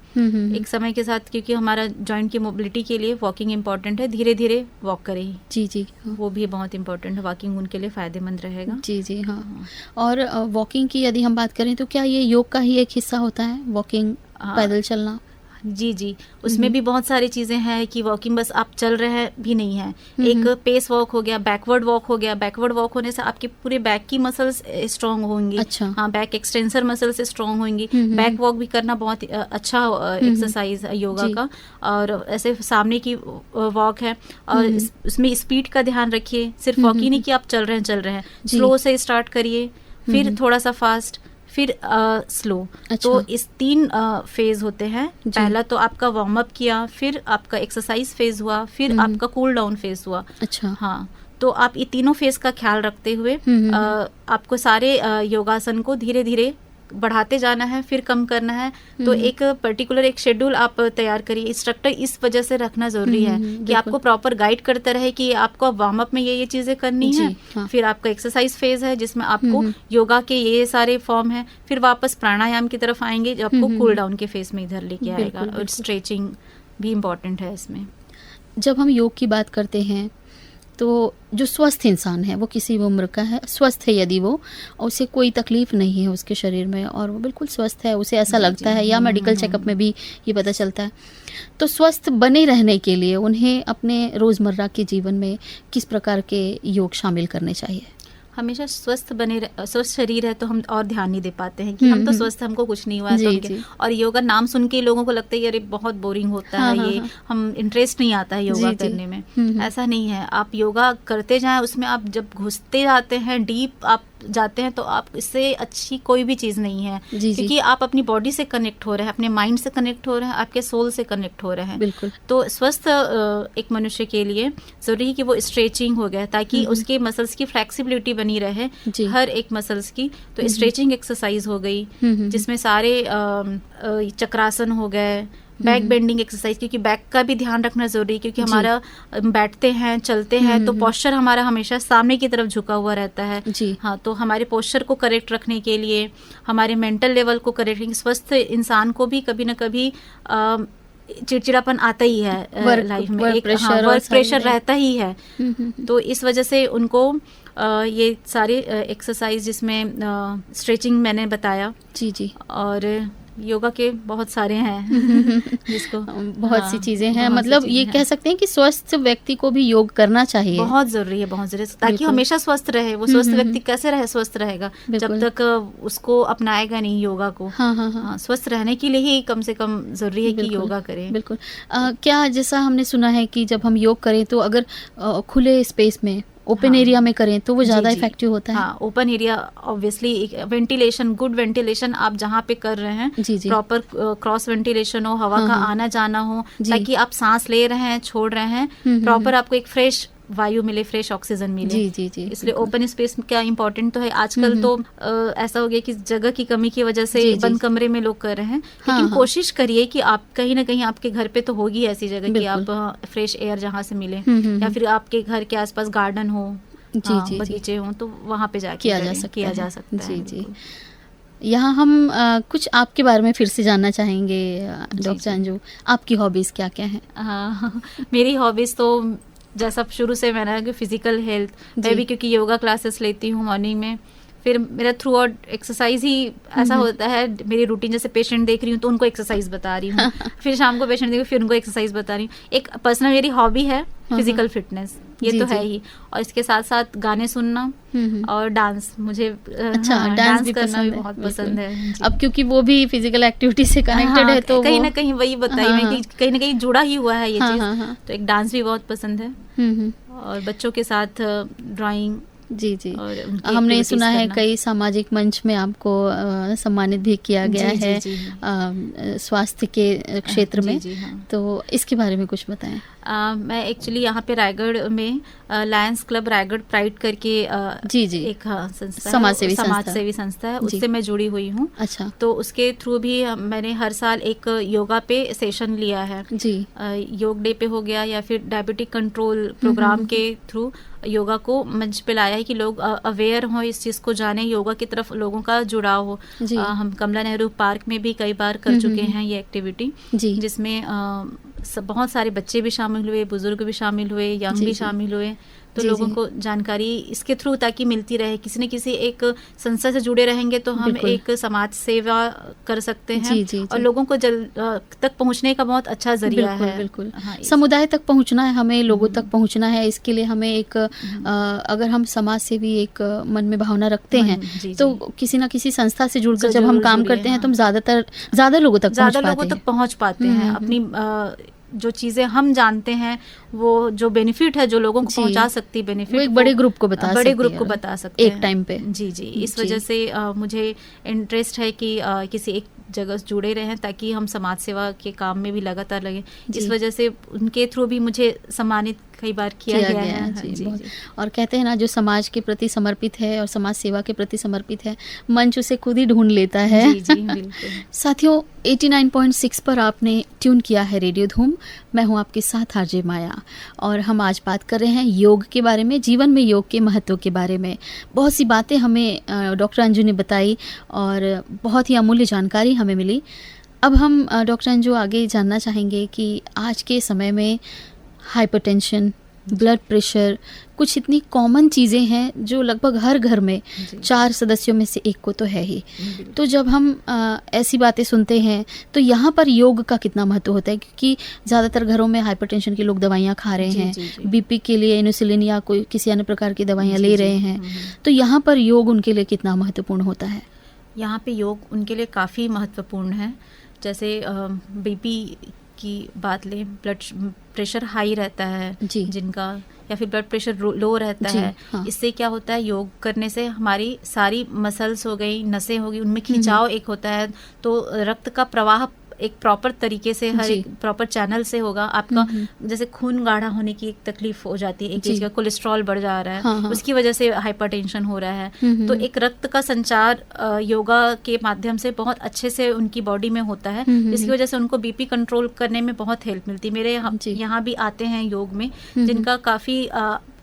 एक समय के साथ, क्योंकि हमारा जॉइंट की मोबिलिटी के लिए वॉकिंग इम्पोर्टेंट है, धीरे धीरे वॉक करें। जी जी। वो भी बहुत इम्पोर्टेंट है, वॉकिंग उनके लिए फायदेमंद रहेगा। जी जी। हाँ। और वॉकिंग की यदि हम बात करें तो क्या ये योग का ही एक हिस्सा होता है, वॉकिंग, पैदल चलना? जी जी। उसमें भी बहुत सारी चीजें हैं कि वॉकिंग बस आप चल रहे हैं भी नहीं है। एक पेस वॉक हो गया, बैकवर्ड वॉक हो गया। बैकवर्ड वॉक होने से आपके पूरे बैक की मसल्स स्ट्रांग होंगी। अच्छा। हाँ, बैक एक्सटेंसर मसल्स स्ट्रांग होंगी। बैक वॉक भी करना बहुत अच्छा एक्सरसाइज है योगा का। और ऐसे सामने की वॉक है, और उसमें स्पीड का ध्यान रखिए। सिर्फ वॉक ही नहीं कि आप चल रहे हैं, स्लो से स्टार्ट करिए, फिर थोड़ा सा फास्ट, फिर स्लो। अच्छा। तो इस 3 फेज होते हैं। पहला तो आपका वार्म अप किया, फिर आपका एक्सरसाइज फेज हुआ, फिर आपका कूल डाउन फेज हुआ। अच्छा। हाँ, तो आप ये तीनों फेज का ख्याल रखते हुए आपको सारे योगासन को धीरे धीरे बढ़ाते जाना है, फिर कम करना है। तो एक पर्टिकुलर एक शेड्यूल आप तैयार करिए। इंस्ट्रक्टर इस वजह से रखना जरूरी है कि आपको प्रॉपर गाइड करता रहे कि आपको वार्म अप में ये चीजें करनी है। हाँ। फिर आपका एक्सरसाइज फेज है जिसमें आपको योगा के ये सारे फॉर्म है। फिर वापस प्राणायाम की तरफ आएंगे जो आपको कूल डाउन के फेज में इधर लेके आएगा। और स्ट्रेचिंग भी इम्पोर्टेंट है इसमें। जब हम योग की बात करते हैं तो जो स्वस्थ इंसान है, वो किसी भी उम्र का है, स्वस्थ है यदि वो, उसे कोई तकलीफ नहीं है उसके शरीर में और वो बिल्कुल स्वस्थ है, उसे ऐसा लगता है, या मेडिकल चेकअप में भी ये पता चलता है, तो स्वस्थ बने रहने के लिए उन्हें अपने रोज़मर्रा के जीवन में किस प्रकार के योग शामिल करने चाहिए? हमेशा स्वस्थ शरीर है तो हम और ध्यान नहीं दे पाते हैं कि हम तो स्वस्थ, हमको कुछ नहीं हुआ है तो और योगा नाम सुन के लोगों को लगता है अरे बहुत बोरिंग होता है ये, हम इंटरेस्ट नहीं आता है योगा करने में। ऐसा नहीं है, आप योगा करते जाएं, उसमें आप जब घुसते जाते हैं, डीप आप जाते हैं, तो आप इससे अच्छी कोई भी चीज़ नहीं है। क्योंकि आप अपनी बॉडी से कनेक्ट हो रहे हैं, अपने माइंड से कनेक्ट हो रहे हैं, आपके सोल से कनेक्ट हो रहे हैं। बिल्कुल। तो स्वस्थ एक मनुष्य के लिए जरूरी है कि वो स्ट्रेचिंग हो गया ताकि उसके मसल्स की फ्लेक्सिबिलिटी बनी रहे, हर एक मसल्स की। तो स्ट्रेचिंग एक्सरसाइज हो गई जिसमें सारे चक्रासन हो गए, बैक बेंडिंग एक्सरसाइज, क्योंकि बैक का भी ध्यान रखना जरूरी है क्योंकि हमारा बैठते हैं, चलते हैं तो पोस्चर हमारा हमेशा सामने की तरफ झुका हुआ रहता है। हाँ, तो हमारे पोस्चर को करेक्ट रखने के लिए, हमारे मेंटल लेवल को करेक्ट, स्वस्थ इंसान को भी कभी ना कभी चिड़चिड़ापन आता ही है लाइफ में, एक वर्क प्रेशर रहता ही है। तो इस वजह से उनको ये सारे एक्सरसाइज जिसमें स्ट्रेचिंग मैंने बताया जी, और योगा के बहुत सारे हैं जिसको बहुत सी चीजें हैं, मतलब ये कह सकते हैं कि स्वस्थ व्यक्ति को भी योग करना चाहिए, बहुत जरूरी है, बहुत जरूरी, ताकि हमेशा स्वस्थ रहे। वो स्वस्थ व्यक्ति कैसे रहे, स्वस्थ रहेगा जब तक उसको अपनाएगा नहीं योगा को। हाँ, स्वस्थ रहने के लिए ही कम से कम जरूरी है कि योगा करें। बिल्कुल। क्या जैसा हमने सुना है कि जब हम योग करें तो अगर खुले स्पेस में, ओपन एरिया में करें तो वो ज़्यादा इफेक्टिव होता है। हाँ, open area obviously ventilation, good ventilation आप जहाँ पे कर रहे हैं, प्रॉपर क्रॉस वेंटिलेशन हो, हवा का आना जाना हो, ताकि आप सांस ले रहे हैं, छोड़ रहे हैं, प्रॉपर आपको एक फ्रेश वायु मिले, फ्रेश ऑक्सीजन मिले। जी, इसलिए ओपन स्पेस क्या इम्पोर्टेंट तो है। आजकल तो ऐसा हो गया कि जगह की कमी की वजह से बंद कमरे में लोग कर रहे हैं, लेकिन कोशिश करिए कि आप कहीं ना कहीं आपके घर पे तो होगी ऐसी जगह कि आप फ्रेश एयर जहाँ से मिले, या फिर आपके घर के आसपास गार्डन हो, बगीचे हो, तो वहाँ पे जाके किया जा सकता है। जी। यहाँ हम कुछ आपके बारे में फिर से जानना चाहेंगे डॉक्टर अंजू, आपकी हॉबीज़ क्या क्या हैं? मेरी हॉबीज़ तो जैसा शुरू से मैंने कि फिजिकल हेल्थ, मैं भी क्योंकि योगा क्लासेस लेती हूँ मॉर्निंग में, फिर मेरा थ्रू आउट एक्सरसाइज ही ऐसा होता है, मेरी रूटीन जैसे पेशेंट देख रही हूँ तो उनको एक्सरसाइज बता रही हूँ, फिर शाम को पेशेंट देख रही हूँ फिर उनको एक्सरसाइज बता रही हूँ। एक पर्सनल मेरी हॉबी है फिजिकल फिटनेस, ये तो है ही, और इसके साथ साथ गाने सुनना और डांस, मुझे डांस भी करना भी बहुत पसंद है। अब क्योंकि वो भी फिजिकल एक्टिविटी से कनेक्टेड है तो कहीं ना कहीं वही बताई मैं कि कहीं ना कहीं जुड़ा ही हुआ है ये चीज, तो एक डांस भी बहुत पसंद है, और बच्चों के साथ ड्राइंग। जी। हमने सुना है कई सामाजिक मंच में आपको सम्मानित भी किया गया है स्वास्थ्य के क्षेत्र में, तो इसके बारे में कुछ बताएं। मैं एक्चुअली यहाँ पे रायगढ़ में लायंस क्लब रायगढ़ प्राइड करके एक संस्था, समाजसेवी संस्था है, उससे मैं जुड़ी हुई हूँ। अच्छा। तो उसके थ्रू भी मैंने हर साल एक योगा पे सेशन लिया है जी। योग डे पे हो गया, या फिर डायबिटिक कंट्रोल प्रोग्राम के थ्रू योगा को मंच पे लाया है कि लोग अवेयर हों, इस चीज़ को जाने, योगा की तरफ लोगों का जुड़ाव हो। हम कमला नेहरू पार्क में भी कई बार कर चुके हैं ये एक्टिविटी, जिसमें बहुत सारे बच्चे भी शामिल हुए, बुजुर्ग भी शामिल हुए, यंग भी शामिल हुए, तो लोगों को जानकारी इसके थ्रू ताकि मिलती रहे। किसी न किसी एक संस्था से जुड़े रहेंगे तो हम एक समाज सेवा कर सकते हैं, और लोगों को तक पहुंचने का बहुत अच्छा जरिया है। बिल्कुल। समुदाय तक पहुंचना है हमें, लोगों तक पहुंचना है, इसके लिए हमें एक अगर हम समाज से भी एक मन में भावना रखते हैं तो किसी न किसी संस्था से जुड़कर जब हम काम करते हैं तो हम ज्यादा लोगों तक पहुंच पाते हैं। अपनी जो चीज़ें हम जानते हैं, वो जो बेनिफिट है जो लोगों को पहुंचा सकती, बेनिफिट वो एक बड़े ग्रुप को बता सकते एक टाइम पे। जी। इस वजह से मुझे इंटरेस्ट है कि किसी एक जगह जुड़े रहें ताकि हम समाज सेवा के काम में भी लगातार लगे। इस वजह से उनके थ्रू भी मुझे सम्मानित कई बार किया गया है। जी। और कहते हैं ना, जो समाज के प्रति समर्पित है और समाज सेवा के प्रति समर्पित है, मंच उसे खुद ही ढूंढ लेता है। जी, बिल्कुल। साथियों, 89.6 पर आपने ट्यून किया है रेडियो धूम। मैं हूं आपके साथ आरजे माया, और हम आज बात कर रहे हैं योग के बारे में, जीवन में योग के महत्व के बारे में। बहुत सी बातें हमें डॉक्टर अंजू ने बताई और बहुत ही अमूल्य जानकारी हमें मिली। अब हम डॉक्टर अंजू आगे जानना चाहेंगे कि आज के समय में हाइपरटेंशन, ब्लड प्रेशर, कुछ इतनी कॉमन चीज़ें हैं जो लगभग हर घर में 4 सदस्यों में से एक को तो है ही। तो जब हम ऐसी बातें सुनते हैं तो यहाँ पर योग का कितना महत्व होता है, क्योंकि ज़्यादातर घरों में हाइपरटेंशन के लोग दवाइयाँ खा रहे हैं, बीपी के लिए इन्सुलिन या कोई किसी अन्य प्रकार की दवाइयाँ ले रहे हैं, तो यहाँ पर योग उनके लिए कितना महत्वपूर्ण होता है? यहाँ पे योग उनके लिए काफ़ी महत्वपूर्ण है। जैसे बीपी की बात लें, ब्लड प्रेशर हाई रहता है जिनका, या फिर ब्लड प्रेशर लो रहता है। इससे क्या होता है, योग करने से हमारी सारी मसल्स हो गई, नसें हो गई, उनमें खिंचाव एक होता है, तो रक्त का प्रवाह एक प्रॉपर तरीके से, हर एक प्रॉपर चैनल से होगा। आपका जैसे खून गाढ़ा होने की एक तकलीफ हो जाती है, एक चीज का कोलेस्ट्रॉल बढ़ जा रहा है, उसकी वजह से हाइपरटेंशन हो रहा है, तो एक रक्त का संचार योगा के माध्यम से बहुत अच्छे से उनकी बॉडी में होता है, जिसकी वजह से उनको बीपी कंट्रोल करने में बहुत हेल्प मिलती है। मेरे यहाँ भी आते हैं योग में जिनका काफी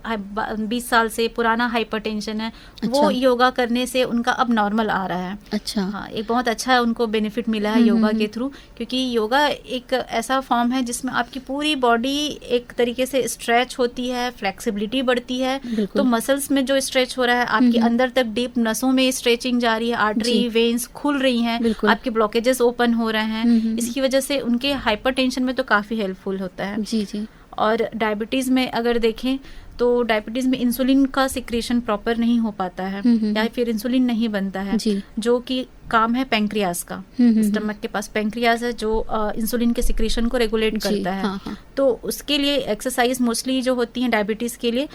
20 साल से पुराना हाइपरटेंशन है। अच्छा। वो योगा करने से उनका अब नॉर्मल आ रहा है। अच्छा। हाँ, एक बहुत अच्छा उनको बेनिफिट मिला है योगा के थ्रू, क्योंकि योगा एक ऐसा फॉर्म है जिसमें आपकी पूरी बॉडी एक तरीके से स्ट्रेच होती है, फ्लेक्सिबिलिटी बढ़ती है, तो मसल्स में जो स्ट्रेच हो रहा है, आपके अंदर तक डीप नसों में स्ट्रेचिंग जा रही है, आर्टरी वेन्स खुल रही हैं, आपके ब्लॉकेजेस ओपन हो रहे हैं, इसकी वजह से उनके हाइपरटेंशन में तो काफी हेल्पफुल होता है। जी। और डायबिटीज में अगर देखें तो डायबिटीज में इंसुलिन का सिक्रेशन प्रॉपर नहीं हो पाता है, या फिर इंसुलिन नहीं बनता है, जो कि काम है पैंक्रियाज का। स्टमक के पास पैंक्रियाज है जो इंसुलिन के सिक्रेशन को रेगुलेट करता है। तो उसके लिए एक्सरसाइज मोस्टली जो होती है डायबिटीज के लिए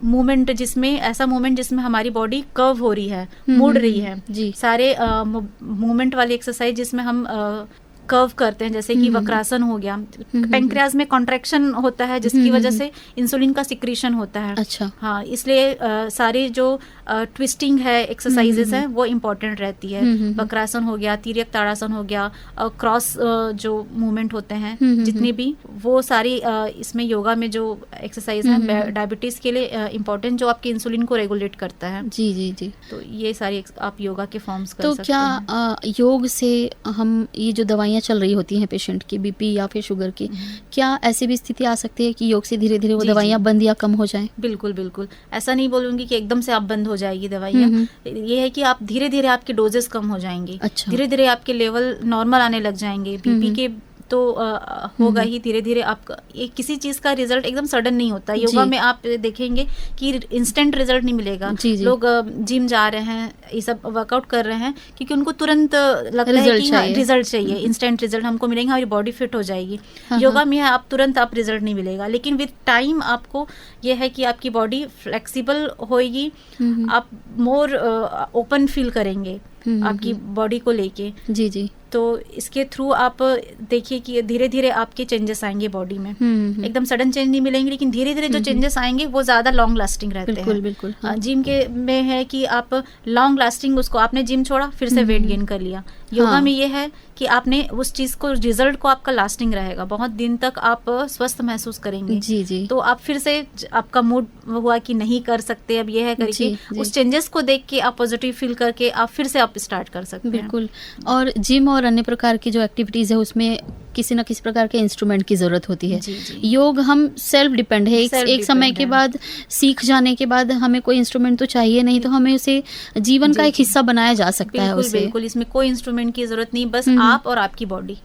मूवमेंट जिसमें हमारी बॉडी कर्व हो रही है, मुड़ रही है जी। सारे मूवमेंट वाली एक्सरसाइज जिसमें हम कर्व करते हैं, जैसे कि वक्रासन हो गया, पैंक्रियाज में कॉन्ट्रैक्शन होता है जिसकी वजह से इंसुलिन का सिक्रीशन होता है। अच्छा। हाँ, इसलिए सारी जो ट्विस्टिंग है एक्सरसाइजेस है वो इम्पोर्टेंट रहती है। वक्रासन हो गया, तिर्यक ताड़ासन हो गया, क्रॉस जो मूवमेंट होते हैं जितने भी, वो सारी इसमें योगा में जो एक्सरसाइज है डायबिटीज के लिए इम्पोर्टेंट, जो आपके इंसुलिन को रेगुलेट करता है। जी जी जी। तो ये सारी आप योगा के फॉर्म्स कर तो सकते हैं। क्या योग से हम ये जो दवाइयाँ चल रही होती हैं पेशेंट की, बीपी या फिर शुगर की, क्या ऐसी भी स्थिति आ सकती है कि योग से धीरे धीरे वो दवाइयाँ बंद या कम हो जाएं? बिल्कुल बिल्कुल, ऐसा नहीं बोलूंगी कि एकदम से आप बंद हो जाएगी दवाइयाँ। ये है कि आप धीरे धीरे आपके डोजेस कम हो जाएंगे। अच्छा। धीरे धीरे आपके लेवल नॉर्मल आने लग जाएंगे। बीपी के तो होगा ही धीरे धीरे। आपका किसी चीज का रिजल्ट एकदम सडन नहीं होता। योगा में आप देखेंगे कि इंस्टेंट रिजल्ट नहीं मिलेगा। लोग जिम जा रहे हैं, ये सब वर्कआउट कर रहे हैं क्योंकि उनको तुरंत लगता है कि रिजल्ट चाहिए, इंस्टेंट रिजल्ट हमको मिलेंगे, हमारी बॉडी फिट हो जाएगी। योगा में आप तुरंत आप रिजल्ट नहीं मिलेगा, लेकिन विद टाइम आपको ये है कि आपकी बॉडी फ्लेक्सिबल होएगी, आप मोर ओपन फील करेंगे आपकी बॉडी को लेके। जी जी। तो इसके थ्रू आप देखिए कि धीरे धीरे आपके चेंजेस आएंगे बॉडी में। एकदम सडन चेंज नहीं मिलेंगे, लेकिन धीरे धीरे जो चेंजेस आएंगे वो ज्यादा लॉन्ग लास्टिंग रहते हैं। बिल्कुल बिल्कुल। जिम के में है कि आप लॉन्ग लास्टिंग, उसको आपने जिम छोड़ा फिर से वेट गेन कर लिया। योगा में ये है कि आपने उस चीज को, रिजल्ट को आपका लास्टिंग रहेगा, बहुत दिन तक आप स्वस्थ महसूस करेंगे। जी जी। तो आप फिर से आपका मूड हुआ कि नहीं कर सकते, अब ये है करके उस चेंजेस को देख के आप पॉजिटिव फील करके आप फिर से आप स्टार्ट कर सकते हैं। बिल्कुल। और जिम और अन्य प्रकार की जो एक्टिविटीज है उसमें किसी न किसी प्रकार के इंस्ट्रूमेंट की जरूरत होती है। जी जी। योग हम सेल्फ डिपेंड है, एक समय के बाद सीख जाने के बाद हमें कोई इंस्ट्रूमेंट तो चाहिए नहीं, तो हमें उसे जीवन का एक हिस्सा बनाया जा सकता है उसे। बिल्कुल, इसमें कोई इंस्ट्रूमेंट की जरूरत नहीं, बस आप और आपकी बॉडी।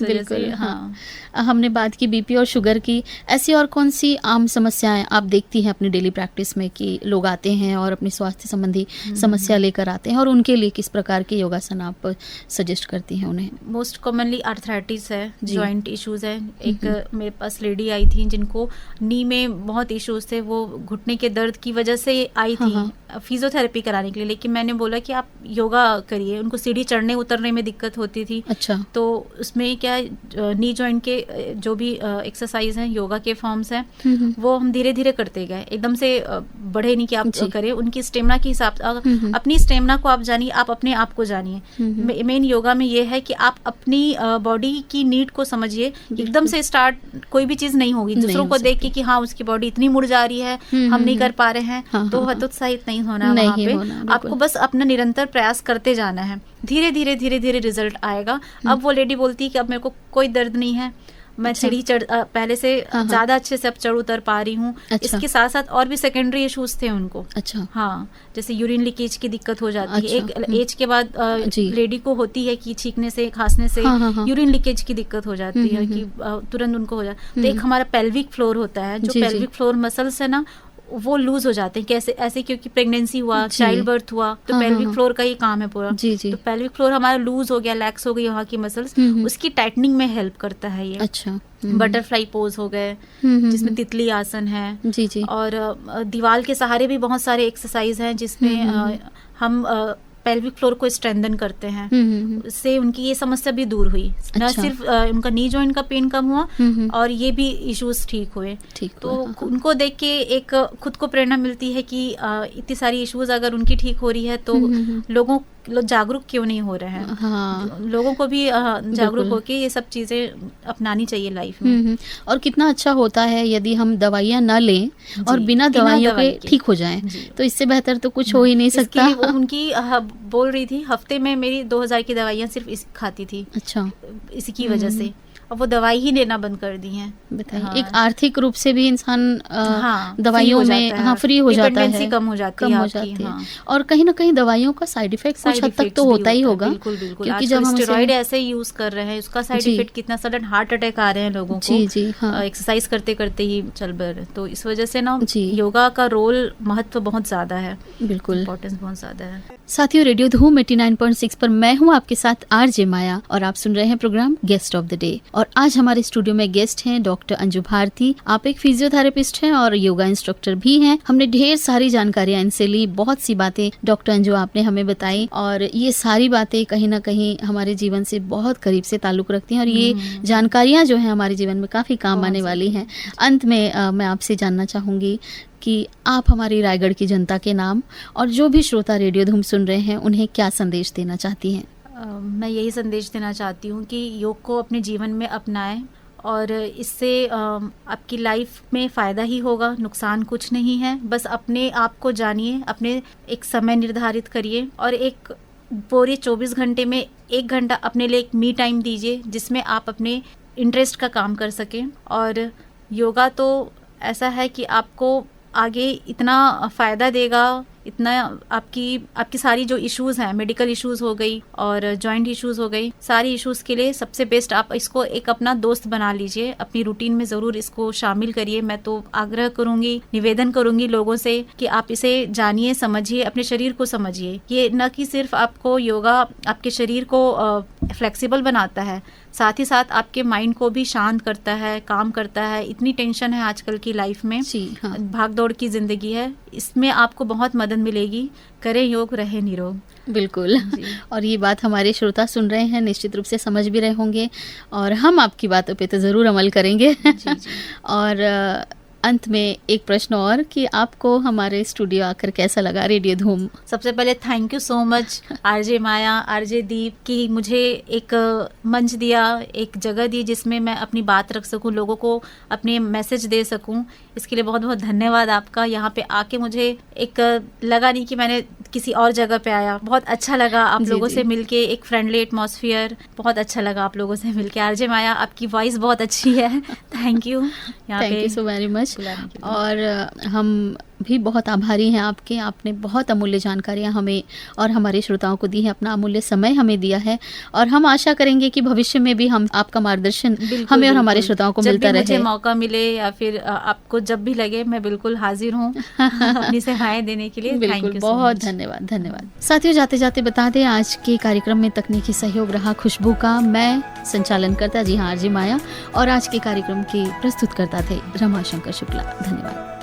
बिल्कुल। हाँ, हमने बात की बीपी और शुगर की। ऐसी और कौन सी आम समस्याएं आप देखती हैं अपनी डेली प्रैक्टिस में कि लोग आते हैं और अपनी स्वास्थ्य संबंधी समस्या लेकर आते हैं, और उनके लिए किस प्रकार के योगासन आप सजेस्ट करती हैं उन्हें? मोस्ट कॉमनली आर्थराइटिस है, जॉइंट इश्यूज है। एक मेरे पास लेडी आई थी जिनको नी में बहुत इश्यूज थे, वो घुटने के दर्द की वजह से आई थी फिजियोथेरेपी कराने के लिए, लेकिन मैंने बोला कि आप योगा करिए। उनको सीढ़ी चढ़ने उतरने में दिक्कत होती थी। अच्छा। तो उसमें क्या नी जॉइंट के जो भी एक्सरसाइज हैं, योगा के फॉर्म्स हैं, वो हम धीरे धीरे करते गए, एकदम से बढ़े नहीं कि आप करें। उनकी स्टेमिना के हिसाब से, अपनी स्टेमिना को आप जानिए, आप अपने आप को जानिए। मेन योगा में ये है कि आप अपनी बॉडी की नीड को समझिए। एकदम से स्टार्ट कोई भी चीज नहीं होगी दूसरों को देख के कि हाँ उसकी बॉडी इतनी मुड़ जा रही है, हम नहीं कर पा रहे हैं, तो हतोत्साहित नहीं होना वहाँ पे। आपको बस अपना निरंतर प्रयास करते जाना है, धीरे धीरे धीरे धीरे रिजल्ट आएगा। अब वो लेडी बोलती है कि अब मेरे को कोई दर्द नहीं है, मैं सीढ़ी चढ़ पहले से ज्यादा अच्छे से अब चढ़ उतर पा रही हूँ। अच्छा। इसके साथ साथ और भी सेकेंडरी इश्यूज थे उनको। अच्छा। हाँ, जैसे यूरिन लीकेज की दिक्कत हो जाती है। एक एज के बाद लेडी को होती है कि छींकने से, खांसने से यूरिन लीकेज की दिक्कत हो जाती है कि तुरंत उनको हो जाता है। तो एक हमारा पेल्विक फ्लोर होता है, जो पेल्विक फ्लोर मसल्स है ना, वो लूज हो जाते हैं। कैसे? ऐसे क्योंकि प्रेगनेंसी हुआ, चाइल्ड बर्थ हुआ, तो पेल्विक फ्लोर का ही काम है पूरा। जी जी। तो पेल्विक फ्लोर हमारा लूज हो गया, लैक्स हो गई वहाँ की मसल्स, उसकी टाइटनिंग में हेल्प करता है ये। अच्छा। बटरफ्लाई पोज हो गए, जिसमें तितली आसन है। जी जी। और दीवार के सहारे भी बहुत सारे एक्सरसाइज हैं जिसमें हम पेल्विक फ्लोर को स्ट्रेंथन करते हैं। उससे उनकी ये समस्या भी दूर हुई। अच्छा। न सिर्फ उनका नी जॉइंट का पेन कम हुआ, और ये भी इश्यूज ठीक हुए। तो उनको देख के एक खुद को प्रेरणा मिलती है कि इतनी सारी इश्यूज अगर उनकी ठीक हो रही है तो लोग जागरूक क्यों नहीं हो रहे हैं। हाँ। लोगों को भी जागरूक होके ये सब चीजें अपनानी चाहिए लाइफ में। और कितना अच्छा होता है यदि हम दवाइयाँ न लें और बिना दवाइयों के ठीक हो जाएं, तो इससे बेहतर तो कुछ हो ही नहीं सकता। उनकी बोल रही थी हफ्ते में मेरी 2000 की दवाइयाँ सिर्फ खाती थी। अच्छा। इसी की वजह से अब वो दवाई ही लेना बंद कर दी हैं। बताइए। हाँ। एक आर्थिक रूप से भी इंसान दवाइयों में फ्री हो जाता है, कम हो जाती है। हाँ। और कहीं ना कहीं दवाइयों का साइड इफेक्ट कुछ हद तक तो होता ही होगा। बिल्कुल बिल्कुल। क्योंकि जब हम स्टेरॉइड ऐसे यूज कर रहे हैं, उसका साइड इफेक्ट कितना, सडन हार्ट अटैक आ रहे हैं लोगों को। जी। हाँ। एक्सरसाइज करते करते ही चल बर, तो इस वजह से ना योगा का रोल, महत्व बहुत ज्यादा है। बिल्कुल, इम्पोर्टेंस बहुत ज्यादा है। साथियों, रेडियो धूम 89.6 पर मैं हूँ आपके साथ आरजे माया, और आप सुन रहे हैं program guest of the day. और आज हमारे स्टूडियो में गेस्ट हैं डॉक्टर अंजू भारती। आप एक फिजियोथेरेपिस्ट हैं और योगा इंस्ट्रक्टर भी हैं। हमने ढेर सारी जानकारियां इनसे ली, बहुत सी बातें डॉक्टर अंजू आपने हमें बताई और ये सारी बातें कहीं ना कहीं हमारे जीवन से बहुत करीब से ताल्लुक रखती हैं और ये जानकारियां जो हैं हमारे जीवन में काफ़ी काम आने वाली हैं। अंत में मैं आपसे जानना चाहूँगी कि आप हमारी रायगढ़ की जनता के नाम और जो भी श्रोता रेडियो धूम सुन रहे हैं उन्हें क्या संदेश देना चाहती हैं? मैं यही संदेश देना चाहती हूँ कि योग को अपने जीवन में अपनाएं और इससे आपकी लाइफ में फ़ायदा ही होगा, नुकसान कुछ नहीं है। बस अपने आप को जानिए, अपने एक समय निर्धारित करिए और एक पूरे 24 घंटे में 1 घंटा अपने लिए एक मी टाइम दीजिए जिसमें आप अपने इंटरेस्ट का काम कर सकें। और योगा तो ऐसा है कि आपको आगे इतना फ़ायदा देगा, इतना आपकी सारी जो इश्यूज़ हैं, मेडिकल इश्यूज़ हो गई और जॉइंट इश्यूज़ हो गई, सारी इश्यूज़ के लिए सबसे बेस्ट आप इसको एक अपना दोस्त बना लीजिए, अपनी रूटीन में ज़रूर इसको शामिल करिए। मैं तो आग्रह करूँगी, निवेदन करूँगी लोगों से कि आप इसे जानिए, समझिए, अपने शरीर को समझिए। ये न कि सिर्फ आपको योगा आपके शरीर को फ्लेक्सिबल बनाता है, साथ ही साथ आपके माइंड को भी शांत करता है, काम करता है। इतनी टेंशन है आजकल की लाइफ में, भाग दौड़ की ज़िंदगी है, इसमें आपको बहुत मदद मिलेगी। करें योग, रहे निरोग। बिल्कुल। और ये बात हमारे श्रोता सुन रहे हैं, निश्चित रूप से समझ भी रहे होंगे और हम आपकी बातों पे तो ज़रूर अमल करेंगे। जी। और अंत में एक प्रश्न और कि आपको हमारे स्टूडियो आकर कैसा लगा रेडियो धूम? सबसे पहले thank you so much RJ Maya, RJ Deep की मुझे एक मंच दिया, एक जगह दी जिसमें मैं अपनी बात रख सकूं, लोगों को अपने मैसेज दे सकूं। इसके लिए बहुत बहुत धन्यवाद आपका। यहाँ पे आके मुझे एक लगा नहीं कि मैंने किसी और जगह पे आया, बहुत अच्छा लगा आप लोगों से मिलके, एक फ्रेंडली एटमॉस्फेयर, बहुत अच्छा लगा आप लोगों से मिलके। आरजे माया, आपकी वॉइस बहुत अच्छी है, thank you. Thank you so very much. और हम भी बहुत आभारी हैं आपके। आपने बहुत अमूल्य जानकारियां हमें और हमारे श्रोताओं को दी है, अपना अमूल्य समय हमें दिया है और हम आशा करेंगे कि भविष्य में भी हम आपका मार्गदर्शन हमें और हमारे श्रोताओं को मिलता रहे। मुझे मौका मिले या फिर आपको जब भी लगे, मैं बिल्कुल हाजिर हूँ अपनी सेवाएं देने के लिए। बिल्कुल, बहुत धन्यवाद। धन्यवाद साथियों। जाते जाते बता दें, आज के कार्यक्रम में तकनीकी सहयोग रहा खुशबू का, मैं संचालन करता जी हाँ आरजे माया और आज के कार्यक्रम के प्रस्तुत करता थे रमाशंकर शुक्ला। धन्यवाद।